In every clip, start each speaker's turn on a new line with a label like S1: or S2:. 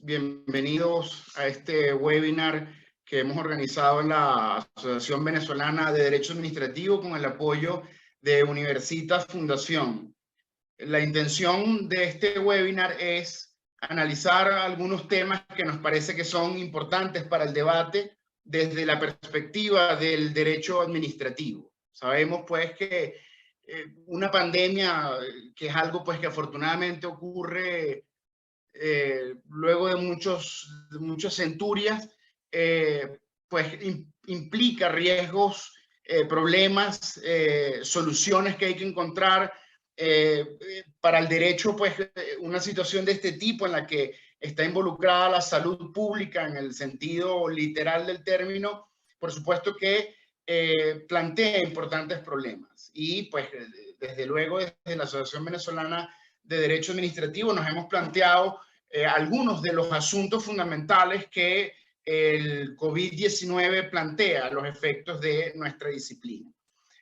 S1: Bienvenidos a este webinar que hemos organizado en la Asociación Venezolana de Derecho Administrativo con el apoyo de Universitas Fundación. La intención de este webinar es analizar algunos temas que nos parece que son importantes para el debate desde la perspectiva del derecho administrativo. Sabemos pues que una pandemia, que es algo pues que afortunadamente ocurre luego de muchas centurias, pues implica riesgos, problemas, soluciones que hay que encontrar para el derecho, pues una situación de este tipo en la que está involucrada la salud pública en el sentido literal del término, por supuesto que plantea importantes problemas. Y pues desde luego desde la Asociación Venezolana de Derecho Administrativo nos hemos planteado algunos de los asuntos fundamentales que el COVID-19 plantea, los efectos de nuestra disciplina.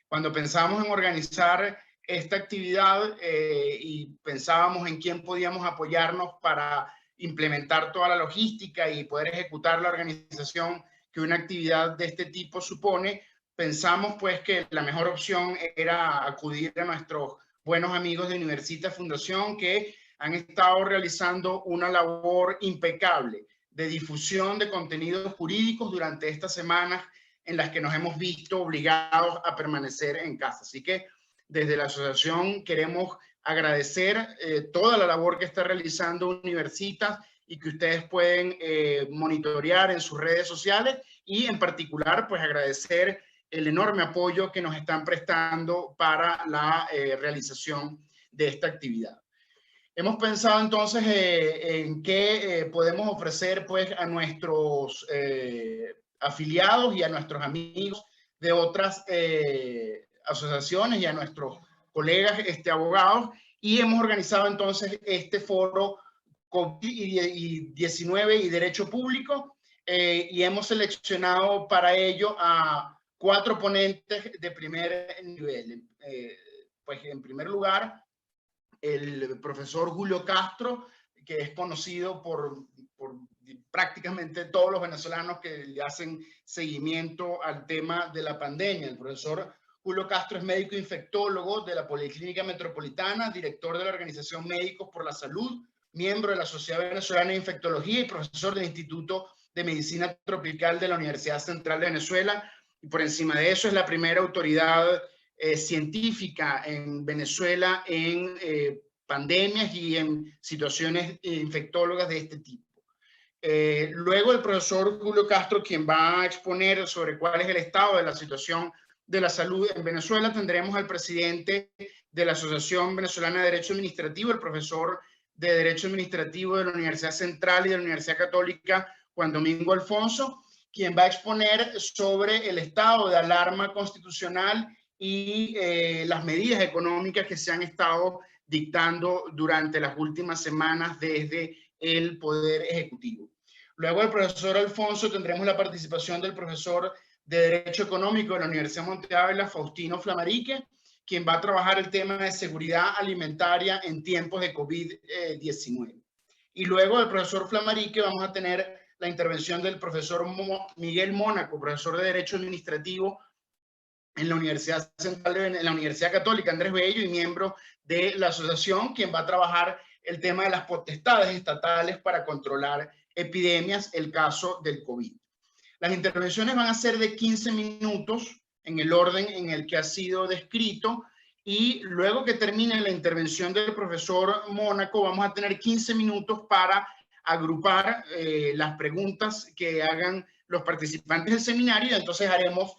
S1: Cuando pensamos en organizar esta actividad y pensábamos en quién podíamos apoyarnos para implementar toda la logística y poder ejecutar la organización que una actividad de este tipo supone, pensamos pues que la mejor opción era acudir a nuestros buenos amigos de Universitas Fundación, que han estado realizando una labor impecable de difusión de contenidos jurídicos durante estas semanas en las que nos hemos visto obligados a permanecer en casa. Así que desde la asociación queremos agradecer toda la labor que está realizando Universitas y que ustedes pueden monitorear en sus redes sociales, y en particular pues agradecer el enorme apoyo que nos están prestando para la realización de esta actividad. Hemos pensado entonces en qué podemos ofrecer pues a nuestros afiliados y a nuestros amigos de otras asociaciones y a nuestros colegas abogados, y hemos organizado entonces este foro COVID-19 y Derecho Público, y hemos seleccionado para ello a 4 ponentes de primer nivel. Pues en primer lugar, el profesor Julio Castro, que es conocido por prácticamente todos los venezolanos que le hacen seguimiento al tema de la pandemia. El profesor Julio Castro es médico infectólogo de la Policlínica Metropolitana, director de la Organización Médicos por la Salud, miembro de la Sociedad Venezolana de Infectología y profesor del Instituto de Medicina Tropical de la Universidad Central de Venezuela. Y por encima de eso es la primera autoridad científica en Venezuela en pandemias y en situaciones infectólogas de este tipo. Luego el profesor Julio Castro, quien va a exponer sobre cuál es el estado de la situación de la salud en Venezuela, tendremos al presidente de la Asociación Venezolana de Derecho Administrativo, el profesor de Derecho Administrativo de la Universidad Central y de la Universidad Católica, Juan Domingo Alfonso, quien va a exponer sobre el estado de alarma constitucional y las medidas económicas que se han estado dictando durante las últimas semanas desde el Poder Ejecutivo. Luego del profesor Alfonso tendremos la participación del profesor de Derecho Económico de la Universidad Monte Ávila, Faustino Flamarique, quien va a trabajar el tema de seguridad alimentaria en tiempos de COVID-19. Y luego del profesor Flamarique vamos a tener la intervención del profesor Miguel Mónaco, profesor de Derecho Administrativo en la Universidad Central, en la Universidad Católica Andrés Bello, y miembro de la asociación, quien va a trabajar el tema de las potestades estatales para controlar epidemias, el caso del COVID. Las intervenciones van a ser de 15 minutos en el orden en el que ha sido descrito, y luego que termine la intervención del profesor Mónaco vamos a tener 15 minutos para agrupar las preguntas que hagan los participantes del seminario, y entonces haremos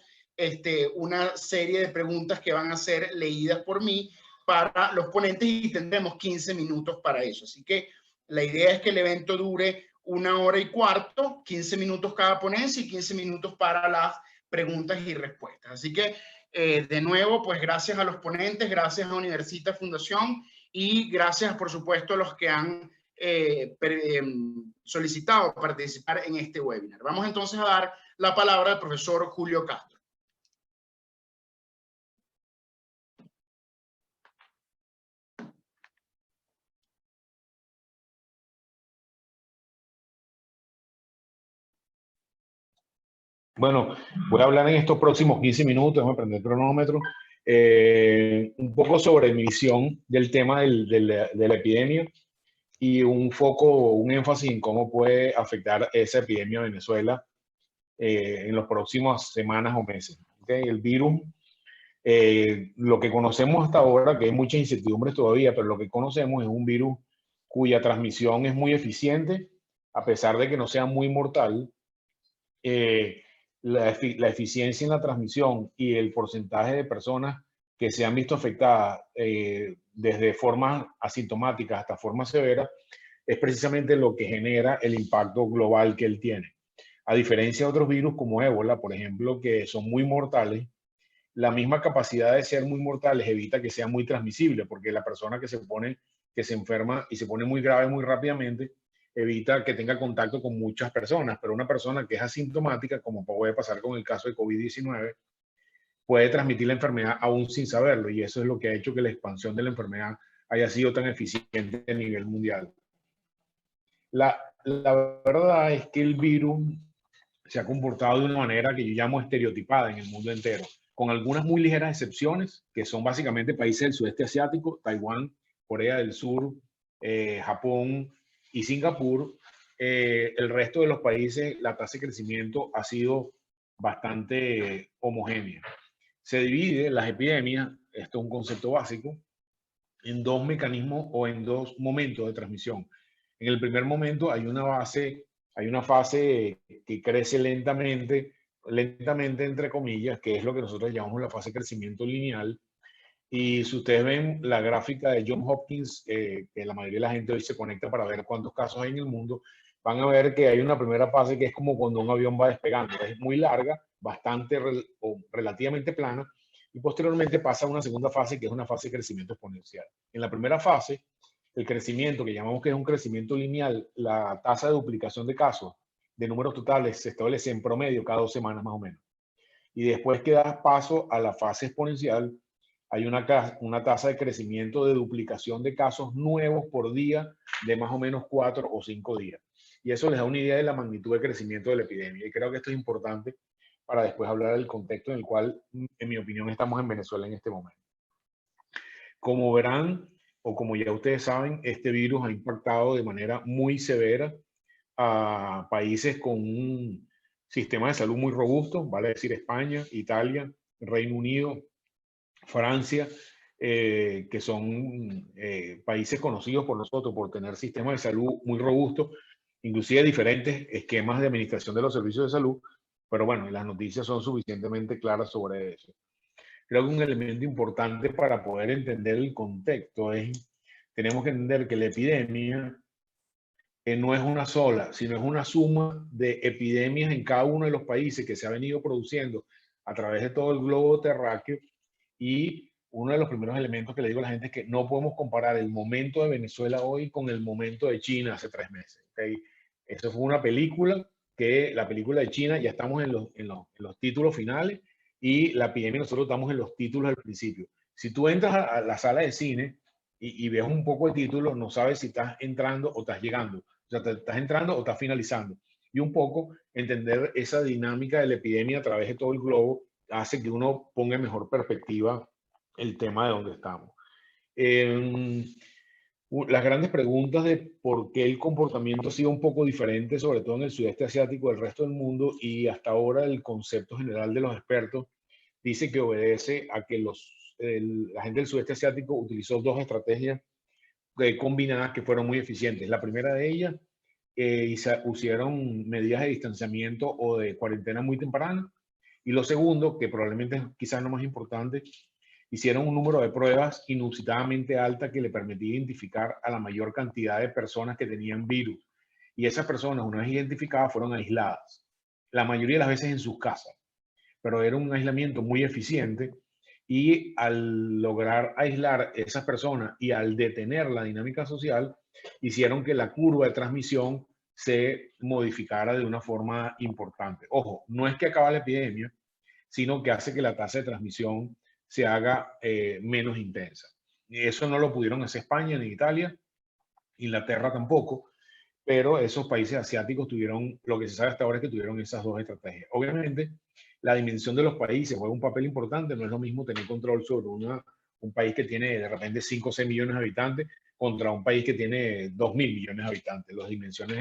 S1: una serie de preguntas que van a ser leídas por mí para los ponentes, y tendremos 15 minutos para eso. Así que la idea es que el evento dure 1 hora y cuarto, 15 minutos cada ponencia y 15 minutos para las preguntas y respuestas. Así que, de nuevo, pues gracias a los ponentes, gracias a Universitas Fundación y gracias, por supuesto, a los que han solicitado participar en este webinar. Vamos entonces a dar la palabra al profesor Julio Castro.
S2: Bueno, voy a hablar en estos próximos 15 minutos, voy a prender el cronómetro, un poco sobre mi visión del tema de la epidemia y un foco, un énfasis en cómo puede afectar esa epidemia a Venezuela en las próximas semanas o meses. ¿Okay? El virus, lo que conocemos hasta ahora, que hay muchas incertidumbres todavía, pero lo que conocemos es un virus cuya transmisión es muy eficiente, a pesar de que no sea muy mortal. La eficiencia en la transmisión y el porcentaje de personas que se han visto afectadas desde formas asintomáticas hasta formas severas es precisamente lo que genera el impacto global que él tiene. A diferencia de otros virus como ébola, por ejemplo, que son muy mortales, la misma capacidad de ser muy mortales evita que sea muy transmisible, porque la persona que se enferma y se pone muy grave muy rápidamente, evita que tenga contacto con muchas personas, pero una persona que es asintomática, como puede pasar con el caso de COVID-19, puede transmitir la enfermedad aún sin saberlo, y eso es lo que ha hecho que la expansión de la enfermedad haya sido tan eficiente a nivel mundial. La verdad es que el virus se ha comportado de una manera que yo llamo estereotipada en el mundo entero, con algunas muy ligeras excepciones, que son básicamente países del sudeste asiático, Taiwán, Corea del Sur, Japón y Singapur. El resto de los países, la tasa de crecimiento ha sido bastante homogénea. Se divide las epidemias, esto es un concepto básico, en dos mecanismos o en dos momentos de transmisión. En el primer momento hay una fase que crece lentamente, lentamente entre comillas, que es lo que nosotros llamamos la fase de crecimiento lineal. Y si ustedes ven la gráfica de Johns Hopkins, que la mayoría de la gente hoy se conecta para ver cuántos casos hay en el mundo, van a ver que hay una primera fase que es como cuando un avión va despegando. Es muy larga, bastante o relativamente plana, y posteriormente pasa a una segunda fase que es una fase de crecimiento exponencial. En la primera fase, el crecimiento, que llamamos que es un crecimiento lineal, la tasa de duplicación de casos de números totales se establece en promedio cada 2 semanas más o menos. Y después que das paso a la fase exponencial, hay una tasa de crecimiento de duplicación de casos nuevos por día de más o menos 4 o 5 días. Y eso les da una idea de la magnitud de crecimiento de la epidemia. Y creo que esto es importante para después hablar del contexto en el cual, en mi opinión, estamos en Venezuela en este momento. Como verán, o como ya ustedes saben, este virus ha impactado de manera muy severa a países con un sistema de salud muy robusto, vale decir España, Italia, Reino Unido, Francia, que son países conocidos por nosotros por tener sistemas de salud muy robustos, inclusive diferentes esquemas de administración de los servicios de salud, pero bueno, las noticias son suficientemente claras sobre eso. Creo que un elemento importante para poder entender el contexto es, tenemos que entender que la epidemia no es una sola, sino es una suma de epidemias en cada uno de los países que se ha venido produciendo a través de todo el globo terráqueo. Y uno de los primeros elementos que le digo a la gente es que no podemos comparar el momento de Venezuela hoy con el momento de China hace 3 meses. ¿Okay? Eso fue una película la película de China ya estamos en los títulos finales, y la epidemia nosotros estamos en los títulos al principio. Si tú entras a la sala de cine y ves un poco el título, no sabes si estás entrando o estás llegando. O sea, estás entrando o estás finalizando. Y un poco entender esa dinámica de la epidemia a través de todo el globo hace que uno ponga en mejor perspectiva el tema de donde estamos. Las grandes preguntas de por qué el comportamiento ha sido un poco diferente, sobre todo en el sudeste asiático del resto del mundo, y hasta ahora el concepto general de los expertos dice que obedece a que la gente del sudeste asiático utilizó dos estrategias combinadas que fueron muy eficientes. La primera de ellas, pusieron medidas de distanciamiento o de cuarentena muy temprana. Y lo segundo, que probablemente es quizás lo más importante, hicieron un número de pruebas inusitadamente alta que le permitía identificar a la mayor cantidad de personas que tenían virus. Y esas personas, una vez identificadas, fueron aisladas. La mayoría de las veces en sus casas. Pero era un aislamiento muy eficiente, y al lograr aislar esas personas y al detener la dinámica social, hicieron que la curva de transmisión se modificara de una forma importante. Ojo, no es que acaba la epidemia, sino que hace que la tasa de transmisión se haga menos intensa. Eso no lo pudieron hacer España ni Italia, Inglaterra tampoco, pero esos países asiáticos tuvieron, lo que se sabe hasta ahora es que tuvieron esas dos estrategias. Obviamente, la dimensión de los países juega un papel importante, no es lo mismo tener control sobre un país que tiene de repente 5 o 6 millones de habitantes contra un país que tiene 2.000 millones de habitantes. Las dimensiones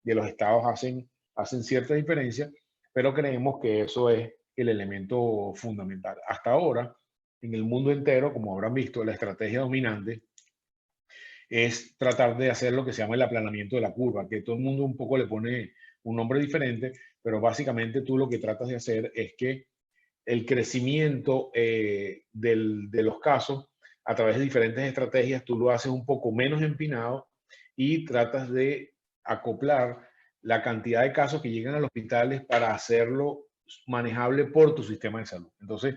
S2: de los estados hacen cierta diferencia, pero creemos que eso es el elemento fundamental. Hasta ahora, en el mundo entero, como habrán visto, la estrategia dominante es tratar de hacer lo que se llama el aplanamiento de la curva, que todo el mundo un poco le pone un nombre diferente, pero básicamente tú lo que tratas de hacer es que el crecimiento de los casos a través de diferentes estrategias, tú lo haces un poco menos empinado y tratas de acoplar la cantidad de casos que llegan a los hospitales para hacerlo manejable por tu sistema de salud. Entonces,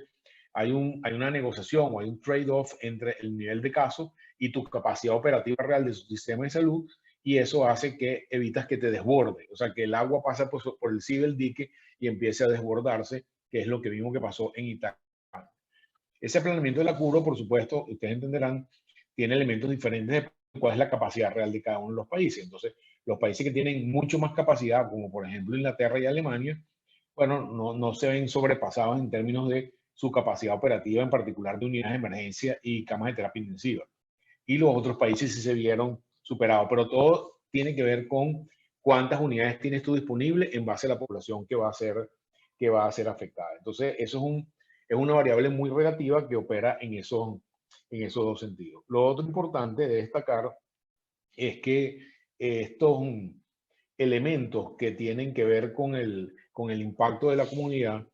S2: hay una negociación o hay un trade-off entre el nivel de casos y tu capacidad operativa real de su sistema de salud, y eso hace que evitas que te desborde, o sea, que el agua pasa por el sí del dique y empiece a desbordarse, que es lo que vimos que pasó en Italia. Ese aplanamiento de la curva, por supuesto, ustedes entenderán, tiene elementos diferentes de cuál es la capacidad real de cada uno de los países. Entonces, los países que tienen mucho más capacidad, como por ejemplo Inglaterra y Alemania, bueno, no se ven sobrepasados en términos de su capacidad operativa, en particular de unidades de emergencia y camas de terapia intensiva. Y los otros países sí se vieron superados, pero todo tiene que ver con cuántas unidades tienes tú disponibles en base a la población que va a ser afectada. Entonces, eso es una variable muy relativa que opera en esos dos sentidos. Lo otro importante de destacar es que estos elementos que tienen que ver con el impacto de la comunidad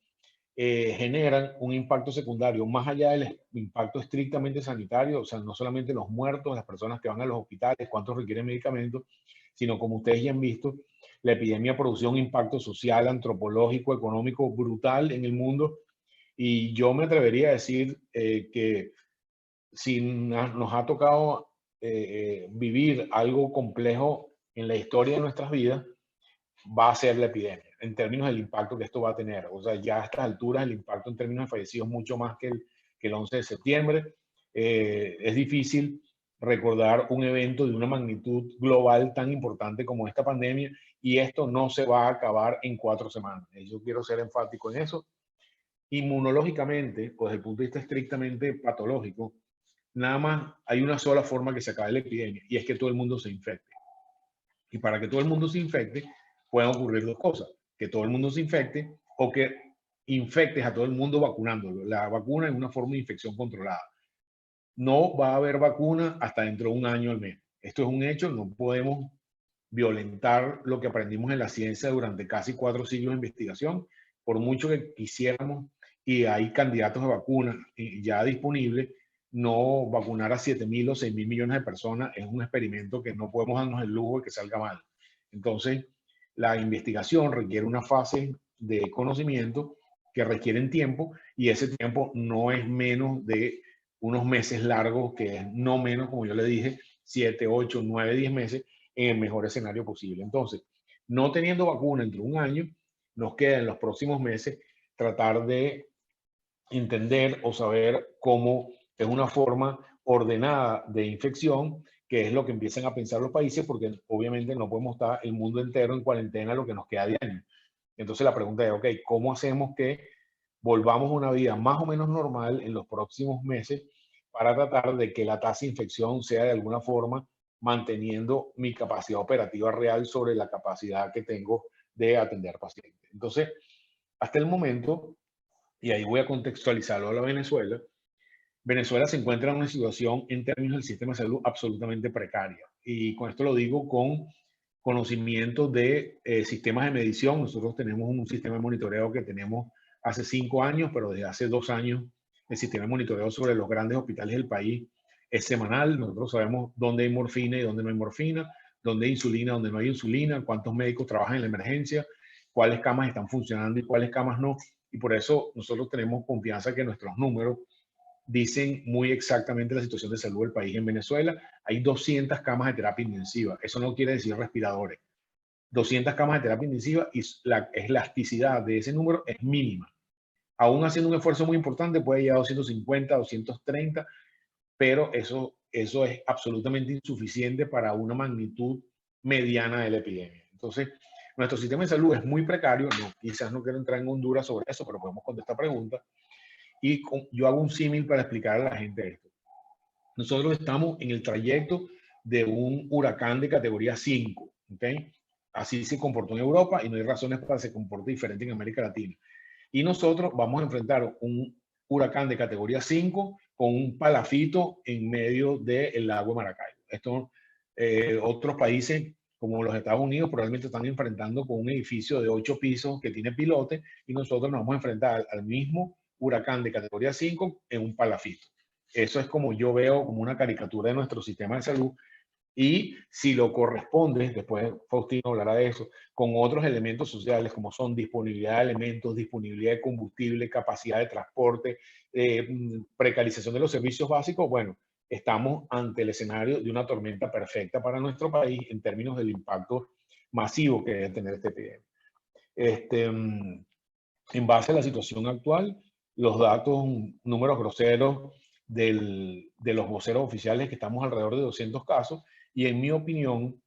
S2: generan un impacto secundario más allá del impacto estrictamente sanitario, o sea, no solamente los muertos, las personas que van a los hospitales, cuántos requieren medicamentos, sino como ustedes ya han visto, la epidemia produjo un impacto social, antropológico, económico brutal en el mundo, y yo me atrevería a decir que si nos ha tocado vivir algo complejo en la historia de nuestras vidas, va a ser la epidemia, en términos del impacto que esto va a tener. O sea, ya a estas alturas el impacto en términos de fallecidos es mucho más que el 11 de septiembre. Es difícil recordar un evento de una magnitud global tan importante como esta pandemia, y esto no se va a acabar en 4 semanas. Yo quiero ser enfático en eso. Inmunológicamente, pues desde el punto de vista estrictamente patológico, nada más hay una sola forma que se acabe la epidemia, y es que todo el mundo se infecte. Y para que todo el mundo se infecte, pueden ocurrir dos cosas: que todo el mundo se infecte o que infectes a todo el mundo vacunándolo. La vacuna es una forma de infección controlada. No va a haber vacuna hasta dentro de un año al menos. Esto es un hecho, no podemos violentar lo que aprendimos en la ciencia durante casi 4 siglos de investigación, por mucho que quisiéramos, y hay candidatos de vacuna ya disponibles. No vacunar a 7.000 o 6.000 millones de personas es un experimento que no podemos darnos el lujo de que salga mal. Entonces, la investigación requiere una fase de conocimiento que requieren tiempo, y ese tiempo no es menos de unos meses largos, que es no menos, como yo le dije, 7, 8, 9, 10 meses en el mejor escenario posible. Entonces, no teniendo vacuna entre un año, nos queda en los próximos meses tratar de entender o saber cómo es una forma ordenada de infección, que es lo que empiezan a pensar los países, porque obviamente no podemos estar el mundo entero en cuarentena lo que nos queda de año. Entonces la pregunta es, ok, ¿cómo hacemos que volvamos a una vida más o menos normal en los próximos meses para tratar de que la tasa de infección sea de alguna forma manteniendo mi capacidad operativa real sobre la capacidad que tengo de atender pacientes? Entonces, hasta el momento, y ahí voy a contextualizarlo a la Venezuela, Venezuela se encuentra en una situación en términos del sistema de salud absolutamente precaria. Y con esto lo digo con conocimiento de sistemas de medición. Nosotros tenemos un sistema de monitoreo que tenemos hace 5 años, pero desde hace 2 años el sistema de monitoreo sobre los grandes hospitales del país es semanal. Nosotros sabemos dónde hay morfina y dónde no hay morfina, dónde hay insulina, dónde no hay insulina, cuántos médicos trabajan en la emergencia, cuáles camas están funcionando y cuáles camas no. Y por eso nosotros tenemos confianza que nuestros números dicen muy exactamente la situación de salud del país. En Venezuela hay 200 camas de terapia intensiva. Eso no quiere decir respiradores. 200 camas de terapia intensiva, y la elasticidad de ese número es mínima. Aún haciendo un esfuerzo muy importante puede llegar a 250, 230, pero eso es absolutamente insuficiente para una magnitud mediana de la epidemia. Entonces, nuestro sistema de salud es muy precario. No, quizás no quiero entrar en Honduras sobre eso, pero podemos contestar preguntas. Y yo hago un símil para explicar a la gente esto. Nosotros estamos en el trayecto de un huracán de categoría 5, ¿ok? Así se comportó en Europa y no hay razones para que se comporte diferente en América Latina. Y nosotros vamos a enfrentar un huracán de categoría 5 con un palafito en medio del lago de Maracaibo. Esto, otros países como los Estados Unidos probablemente están enfrentando con un edificio de 8 pisos que tiene pilote, y nosotros nos vamos a enfrentar al mismo huracán de categoría 5 en un palafito. Eso es como yo veo como una caricatura de nuestro sistema de salud. Y si lo corresponde, después Faustino hablará de eso, con otros elementos sociales como son disponibilidad de elementos, disponibilidad de combustible, capacidad de transporte, precarización de los servicios básicos, bueno, estamos ante el escenario de una tormenta perfecta para nuestro país en términos del impacto masivo que debe tener esta epidemia. En base a la situación actual, los datos, números groseros de los voceros oficiales, que estamos alrededor de 200 casos, y en mi opinión,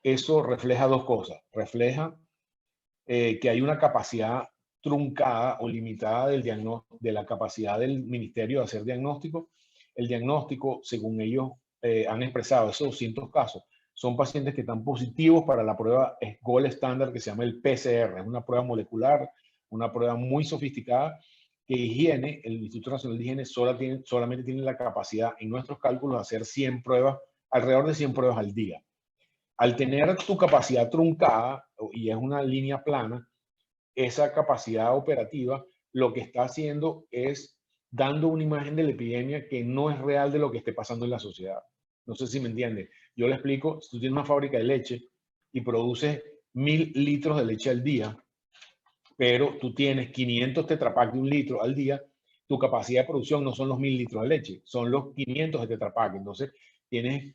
S2: eso refleja dos cosas. Refleja que hay una capacidad truncada o limitada de la capacidad del ministerio de hacer diagnóstico. El diagnóstico, según ellos han expresado, esos 200 casos, son pacientes que están positivos para la prueba gold estándar que se llama el PCR. Es una prueba molecular, una prueba muy sofisticada que Higiene, el Instituto Nacional de Higiene, solamente tiene la capacidad en nuestros cálculos de hacer 100 pruebas, alrededor de 100 pruebas al día. Al tener tu capacidad truncada, y es una línea plana, esa capacidad operativa lo que está haciendo es dando una imagen de la epidemia que no es real de lo que esté pasando en la sociedad. No sé si me entiende. Yo le explico, si tú tienes una fábrica de leche y produces 1000 litros de leche al día, pero tú tienes 500 Tetra Pak de 1 litro al día, tu capacidad de producción no son los 1000 litros de leche, son los 500 de Tetra Pak. Entonces, tienes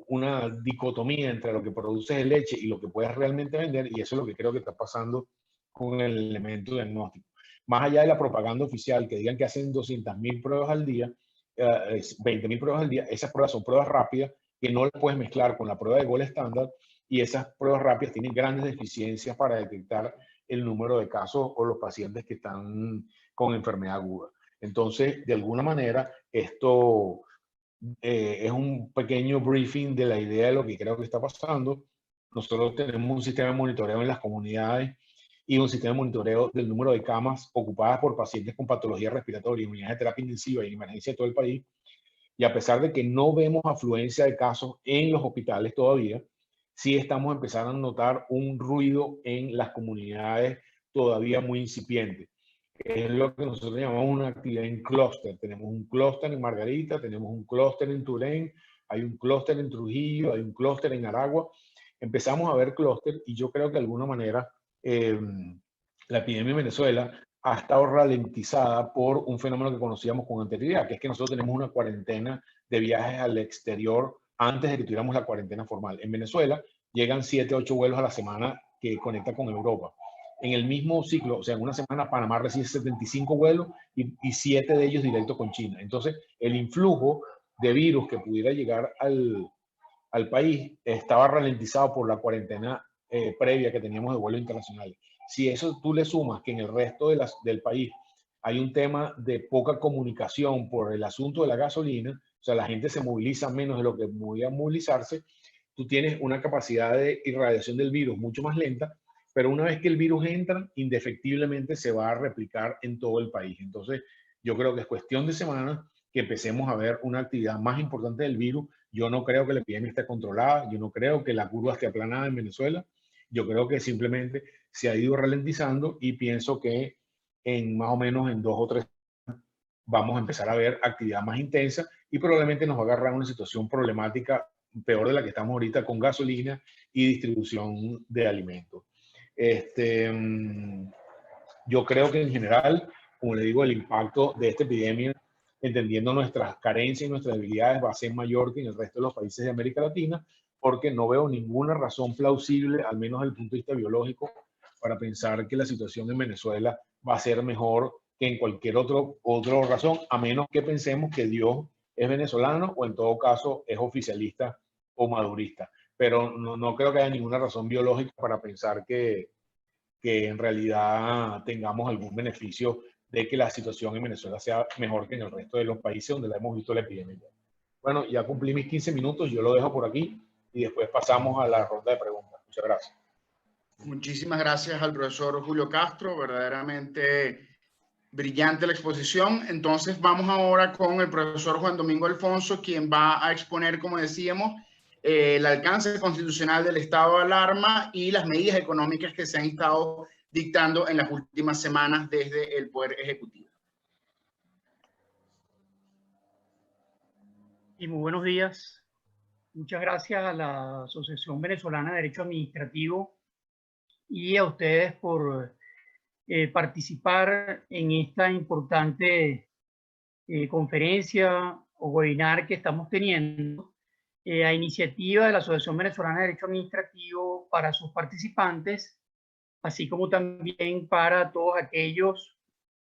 S2: una dicotomía entre lo que produces de leche y lo que puedes realmente vender, y eso es lo que creo que está pasando con el elemento diagnóstico. Más allá de la propaganda oficial, que digan que hacen 200.000 pruebas al día, 20.000 pruebas al día, esas pruebas son pruebas rápidas que no las puedes mezclar con la prueba de gold estándar, y esas pruebas rápidas tienen grandes deficiencias para detectar el número de casos o los pacientes que están con enfermedad aguda. Entonces, de alguna manera, esto es un pequeño briefing de la idea de lo que creo que está pasando. Nosotros tenemos un sistema de monitoreo en las comunidades y un sistema de monitoreo del número de camas ocupadas por pacientes con patología respiratoria, unidades de terapia intensiva y emergencia de todo el país. Y a pesar de que no vemos afluencia de casos en los hospitales todavía, sí estamos empezando a notar un ruido en las comunidades todavía muy incipiente. Es lo que nosotros llamamos una actividad en clúster. Tenemos un clúster en Margarita, tenemos un clúster en Tulén, hay un clúster en Trujillo, hay un clúster en Aragua. Empezamos a ver clúster, y yo creo que de alguna manera la epidemia en Venezuela ha estado ralentizada por un fenómeno que conocíamos con anterioridad, que es que nosotros tenemos una cuarentena de viajes al exterior antes de que tuviéramos la cuarentena formal. En Venezuela llegan 7, 8 vuelos a la semana que conecta con Europa. En el mismo ciclo, o sea, en una semana Panamá recibe 75 vuelos y 7 de ellos directos con China. Entonces, el influjo de virus que pudiera llegar al país estaba ralentizado por la cuarentena previa que teníamos de vuelos internacionales. Si eso tú le sumas que en el resto del país hay un tema de poca comunicación por el asunto de la gasolina, o sea, la gente se moviliza menos de lo que podía movilizarse, tú tienes una capacidad de irradiación del virus mucho más lenta, pero una vez que el virus entra, indefectiblemente se va a replicar en todo el país. Entonces, yo creo que es cuestión de semanas que empecemos a ver una actividad más importante del virus. Yo no creo que la epidemia esté controlada, yo no creo que la curva esté aplanada en Venezuela, yo creo que simplemente se ha ido ralentizando, y pienso que en más o menos en 2 o 3 vamos a empezar a ver actividad más intensa, y probablemente nos va a agarrar una situación problemática peor de la que estamos ahorita con gasolina y distribución de alimentos. Yo creo que en general, como le digo, el impacto de esta epidemia, entendiendo nuestras carencias y nuestras debilidades, va a ser mayor que en el resto de los países de América Latina, porque no veo ninguna razón plausible, al menos desde el punto de vista biológico, para pensar que la situación en Venezuela va a ser mejor que en cualquier otra razón, a menos que pensemos que Dios es venezolano o en todo caso es oficialista o madurista. pero no creo que haya ninguna razón biológica para pensar que en realidad tengamos algún beneficio de que la situación en Venezuela sea mejor que en el resto de los países donde la hemos visto la epidemia. Bueno, ya cumplí mis 15 minutos, yo lo dejo por aquí y después pasamos a la ronda de preguntas. Muchas gracias.
S1: Muchísimas gracias al profesor Julio Castro, verdaderamente brillante la exposición. Entonces vamos ahora con el profesor Juan Domingo Alfonso, quien va a exponer, como decíamos, el alcance constitucional del estado de alarma y las medidas económicas que se han estado dictando en las últimas semanas desde el Poder Ejecutivo.
S3: Y muy buenos días. Muchas gracias a la Asociación Venezolana de Derecho Administrativo y a ustedes por participar en esta importante conferencia o webinar que estamos teniendo a iniciativa de la Asociación Venezolana de Derecho Administrativo para sus participantes, así como también para todos aquellos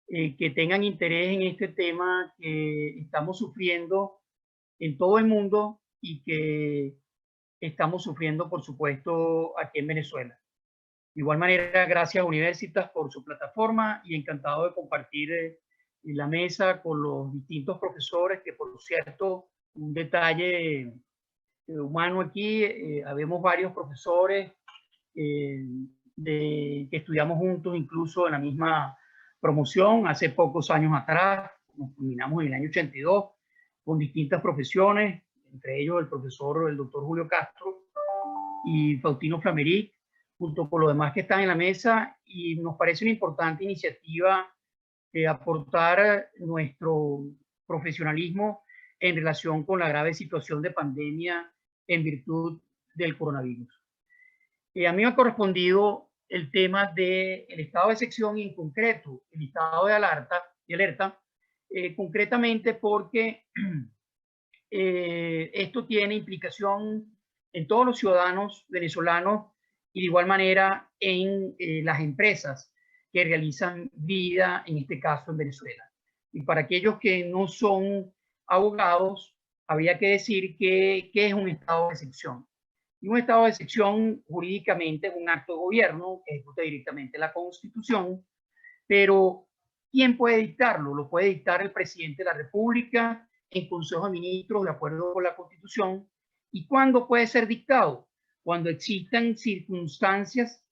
S3: que tengan interés en este tema que estamos sufriendo en todo el mundo y que estamos sufriendo, por supuesto, aquí en Venezuela. De igual manera, gracias a Universitas por su plataforma y encantado de compartir la mesa con los distintos profesores, que por cierto, un detalle humano aquí, habemos varios profesores que estudiamos juntos, incluso en la misma promoción, hace pocos años atrás, nos culminamos en el año 82, con distintas profesiones, entre ellos el profesor, el doctor Julio Castro y Faustino Flameric, junto con los demás que están en la mesa, y nos parece una importante iniciativa aportar nuestro profesionalismo en relación con la grave situación de pandemia en virtud del coronavirus. A mí me ha correspondido el tema del estado de excepción y en concreto el estado de alerta, concretamente porque esto tiene implicación en todos los ciudadanos venezolanos y de igual manera en las empresas que realizan vida, en este caso en Venezuela. Y para aquellos que no son abogados, habría que decir qué es un estado de excepción. Y un estado de excepción jurídicamente es un acto de gobierno que ejecuta directamente la Constitución, pero ¿quién puede dictarlo? Lo puede dictar el presidente de la República en Consejo de Ministros de acuerdo con la Constitución. ¿Y cuándo puede ser dictado? Cuando existan circunstancias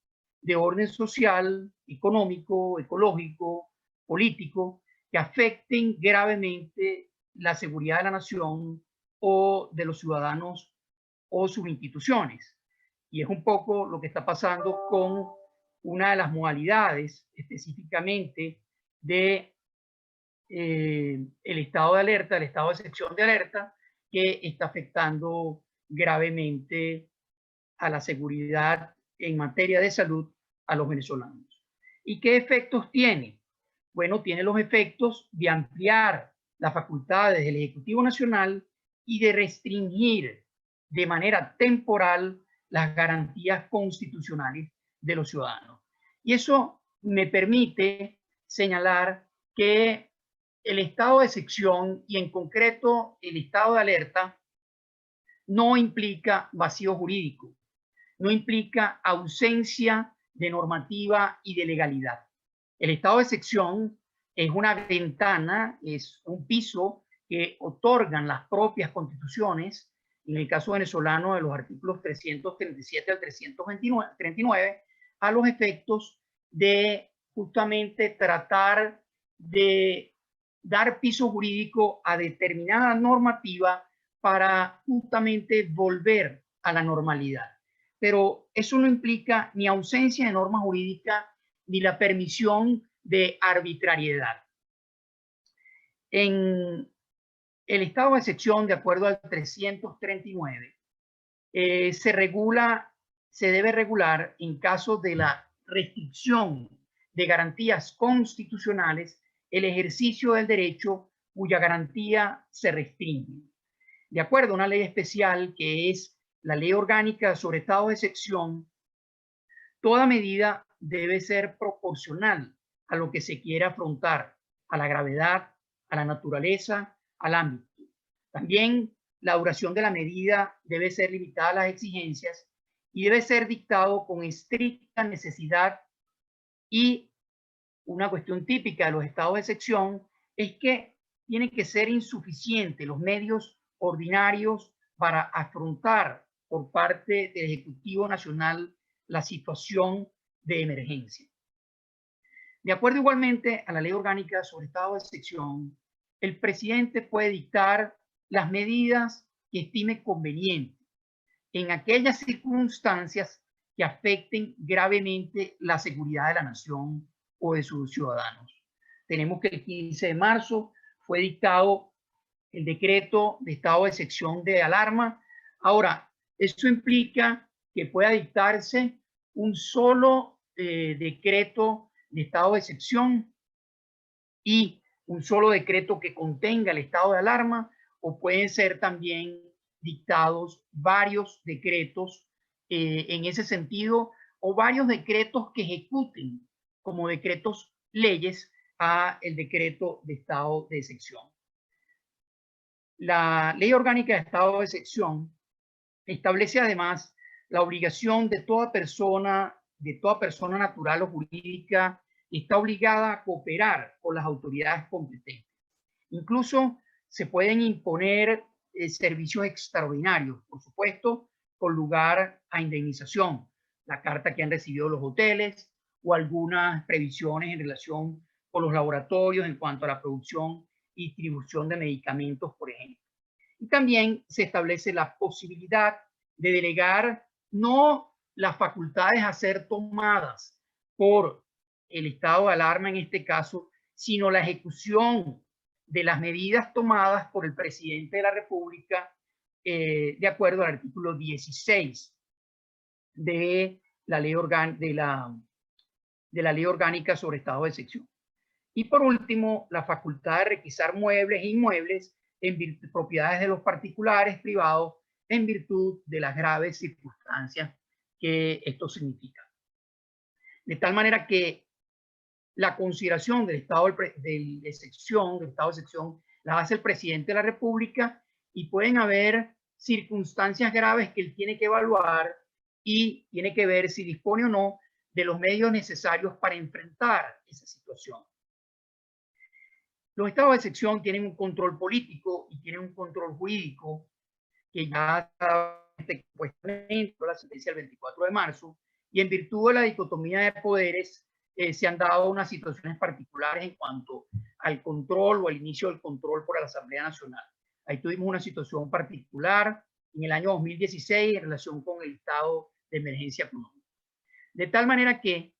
S3: de orden social, económico, ecológico, político, que afecten gravemente la seguridad de la nación o de los ciudadanos o sus instituciones. Y es un poco lo que está pasando con una de las modalidades específicamente de el estado de alerta, el estado de excepción de alerta, que está afectando gravemente a la seguridad en materia de salud a los venezolanos. ¿Y qué efectos tiene? Bueno, tiene los efectos de ampliar las facultades del Ejecutivo Nacional y de restringir de manera temporal las garantías constitucionales de los ciudadanos. Y eso me permite señalar que el estado de excepción y en concreto el estado de alerta no implica vacío jurídico, no implica ausencia de normativa y de legalidad. El estado de excepción es una ventana, es un piso que otorgan las propias constituciones, en el caso venezolano de los artículos 337 al 339, a los efectos de justamente tratar de dar piso jurídico a determinada normativa para justamente volver a la normalidad. Pero eso no implica ni ausencia de norma jurídica ni la permisión de arbitrariedad. En el estado de excepción, de acuerdo al 339, se debe regular en caso de la restricción de garantías constitucionales el ejercicio del derecho cuya garantía se restringe. De acuerdo a una ley especial que es la Ley Orgánica sobre Estado de Excepción, toda medida debe ser proporcional a lo que se quiera afrontar, a la gravedad, a la naturaleza, al ámbito. También la duración de la medida debe ser limitada a las exigencias y debe ser dictado con estricta necesidad. Y una cuestión típica de los estados de excepción es que tienen que ser insuficientes los medios ordinarios para afrontar por parte del Ejecutivo Nacional la situación de emergencia. De acuerdo igualmente a la Ley Orgánica sobre estado de excepción, el presidente puede dictar las medidas que estime conveniente en aquellas circunstancias que afecten gravemente la seguridad de la nación o de sus ciudadanos. Tenemos que el 15 de marzo fue dictado el decreto de estado de excepción de alarma. Ahora, eso implica que pueda dictarse un solo decreto de estado de excepción y un solo decreto que contenga el estado de alarma, o pueden ser también dictados varios decretos en ese sentido, o varios decretos que ejecuten como decretos leyes a el decreto de estado de excepción. La Ley Orgánica de Estado de Excepción establece además la obligación de toda persona natural o jurídica está obligada a cooperar con las autoridades competentes. Incluso se pueden imponer servicios extraordinarios, por supuesto, con lugar a indemnización, la carta que han recibido los hoteles o algunas previsiones en relación con los laboratorios en cuanto a la producción y distribución de medicamentos, por ejemplo. Y también se establece la posibilidad de delegar no las facultades a ser tomadas por el estado de alarma en este caso, sino la ejecución de las medidas tomadas por el presidente de la República de acuerdo al artículo 16 de la Ley Orgánica sobre estado de excepción. Y por último, la facultad de requisar muebles e inmuebles en propiedades de los particulares privados en virtud de las graves circunstancias que esto significa. De tal manera que la consideración del estado de excepción, la hace el presidente de la República, y pueden haber circunstancias graves que él tiene que evaluar y tiene que ver si dispone o no de los medios necesarios para enfrentar esa situación. Los estados de excepción tienen un control político y tienen un control jurídico que ya la sentencia del 24 de marzo, y en virtud de la dicotomía de poderes se han dado unas situaciones particulares en cuanto al control o al inicio del control por la Asamblea Nacional. Ahí tuvimos una situación particular en el año 2016 en relación con el estado de emergencia económica. De tal manera que,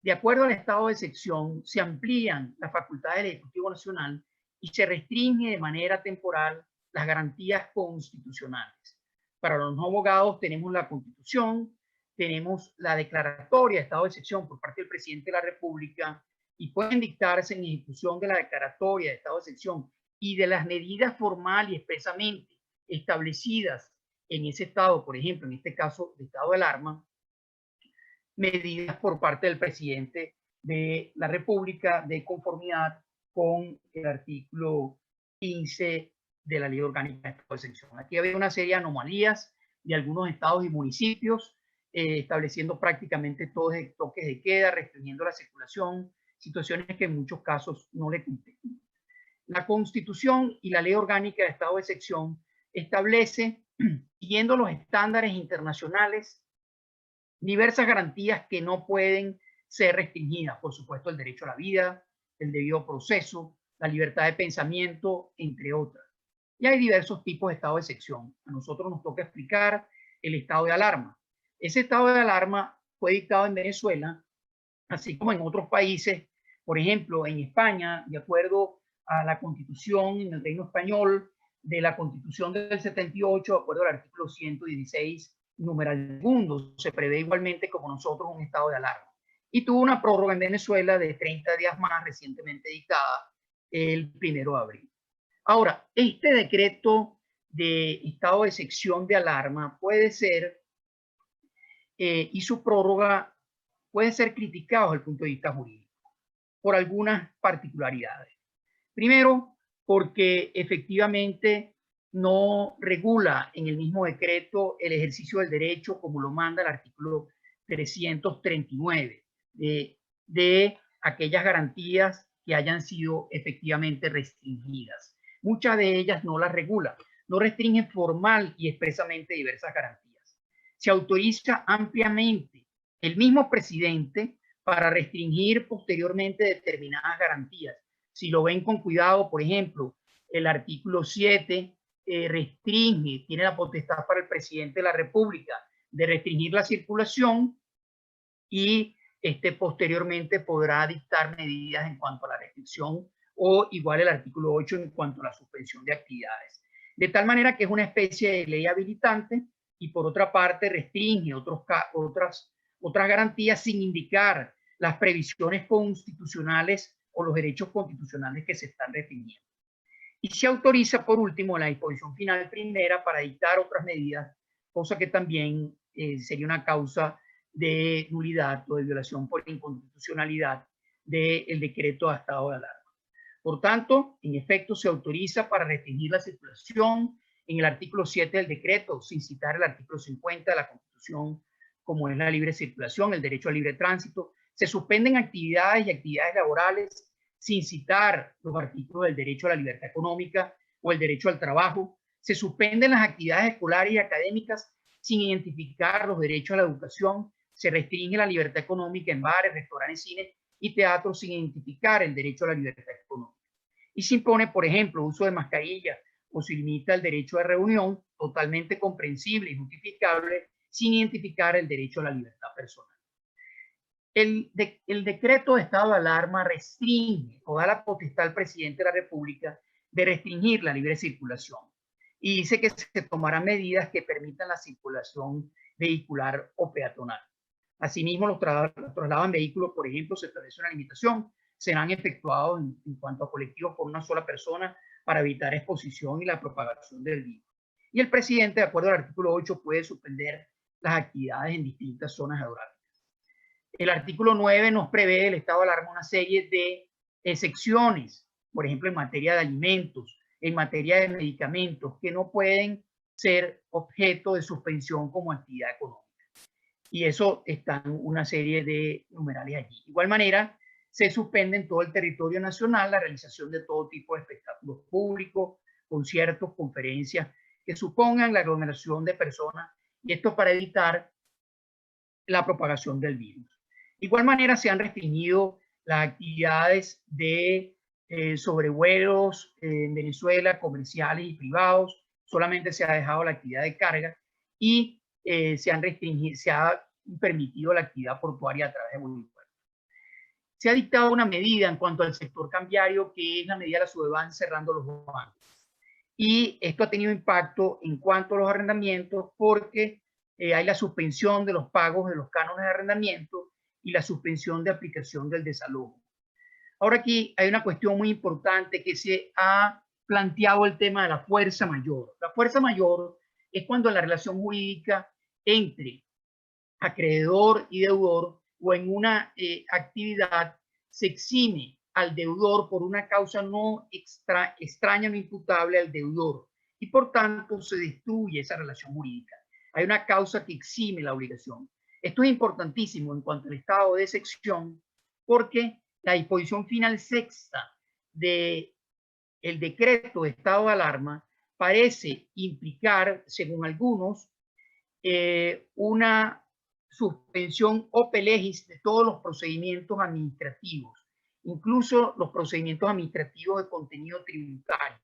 S3: de acuerdo al estado de excepción, se amplían las facultades del Ejecutivo Nacional y se restringe de manera temporal las garantías constitucionales. Para los no abogados tenemos la Constitución, tenemos la declaratoria de estado de excepción por parte del presidente de la República, y pueden dictarse en ejecución de la declaratoria de estado de excepción y de las medidas formal y expresamente establecidas en ese estado, por ejemplo, en este caso de estado de alarma, medidas por parte del presidente de la República de conformidad con el artículo 15 de la Ley Orgánica de Estado de Excepción. Aquí había una serie de anomalías de algunos estados y municipios, estableciendo prácticamente todos los toques de queda, restringiendo la circulación, situaciones que en muchos casos no le cumplen. La Constitución y la Ley Orgánica de Estado de Excepción establece, siguiendo los estándares internacionales, diversas garantías que no pueden ser restringidas. Por supuesto, el derecho a la vida, el debido proceso, la libertad de pensamiento, entre otras. Y hay diversos tipos de estado de excepción. A nosotros nos toca explicar el estado de alarma. Ese estado de alarma fue dictado en Venezuela, así como en otros países. Por ejemplo, en España, de acuerdo a la Constitución en el Reino Español, de la Constitución del 78, de acuerdo al artículo 116, numeral segundo, se prevé igualmente como nosotros un estado de alarma. Y tuvo una prórroga en Venezuela de 30 días más, recientemente dictada el 1 de abril. Ahora, este decreto de estado de excepción de alarma puede ser, y su prórroga puede ser criticado desde el punto de vista jurídico por algunas particularidades. Primero, porque efectivamente no regula en el mismo decreto el ejercicio del derecho como lo manda el artículo 339 de aquellas garantías que hayan sido efectivamente restringidas. Muchas de ellas no las regula, no restringen formal y expresamente diversas garantías. Se autoriza ampliamente el mismo presidente para restringir posteriormente determinadas garantías. Si lo ven con cuidado, por ejemplo, el artículo 7 restringe, tiene la potestad para el presidente de la República de restringir la circulación y posteriormente podrá dictar medidas en cuanto a la restricción, o igual el artículo 8 en cuanto a la suspensión de actividades. De tal manera que es una especie de ley habilitante y por otra parte restringe otras garantías sin indicar las previsiones constitucionales o los derechos constitucionales que se están restringiendo. Y se autoriza por último la disposición final primera para dictar otras medidas, cosa que también sería una causa de nulidad o de violación por inconstitucionalidad del decreto de estado de alarma. Por tanto, en efecto, se autoriza para restringir la circulación en el artículo 7 del decreto, sin citar el artículo 50 de la Constitución, como es la libre circulación, el derecho al libre tránsito. Se suspenden actividades y actividades laborales sin citar los artículos del derecho a la libertad económica o el derecho al trabajo. Se suspenden las actividades escolares y académicas sin identificar los derechos a la educación. Se restringe la libertad económica en bares, restaurantes, cines y teatros sin identificar el derecho a la libertad económica. Y se impone, por ejemplo, uso de mascarilla o se limita el derecho de reunión, totalmente comprensible y justificable, sin identificar el derecho a la libertad personal. El decreto de estado de alarma restringe o da la potestad al presidente de la República de restringir la libre circulación y dice que se tomarán medidas que permitan la circulación vehicular o peatonal. Asimismo, los traslados en vehículos, por ejemplo, se establece una limitación, serán efectuados en cuanto a colectivos por una sola persona para evitar exposición y la propagación del virus. Y el presidente, de acuerdo al artículo 8, puede suspender las actividades en distintas zonas geográficas. El artículo 9 nos prevé el estado de alarma una serie de excepciones, por ejemplo, en materia de alimentos, en materia de medicamentos, que no pueden ser objeto de suspensión como actividad económica. Y eso está en una serie de numerales allí. De igual manera, se suspende en todo el territorio nacional la realización de todo tipo de espectáculos públicos, conciertos, conferencias que supongan la aglomeración de personas, y esto para evitar la propagación del virus. De igual manera, se han restringido las actividades de sobrevuelos en Venezuela, comerciales y privados. Solamente se ha dejado la actividad de carga y se ha permitido la actividad portuaria a través de Bolipuerto. Se ha dictado una medida en cuanto al sector cambiario, que es la medida de la Sudeban cerrando los bancos. Y esto ha tenido impacto en cuanto a los arrendamientos, porque hay la suspensión de los pagos de los cánones de arrendamiento y la suspensión de aplicación del desalojo. Ahora aquí hay una cuestión muy importante que se ha planteado, el tema de la fuerza mayor. La fuerza mayor es cuando la relación jurídica entre acreedor y deudor o en una actividad se exime al deudor por una causa no extraña no imputable al deudor y por tanto se destruye esa relación jurídica. Hay una causa que exime la obligación. Esto es importantísimo en cuanto al estado de excepción, porque la disposición final sexta del decreto de estado de alarma parece implicar, según algunos, una suspensión ope legis de todos los procedimientos administrativos, incluso los procedimientos administrativos de contenido tributario.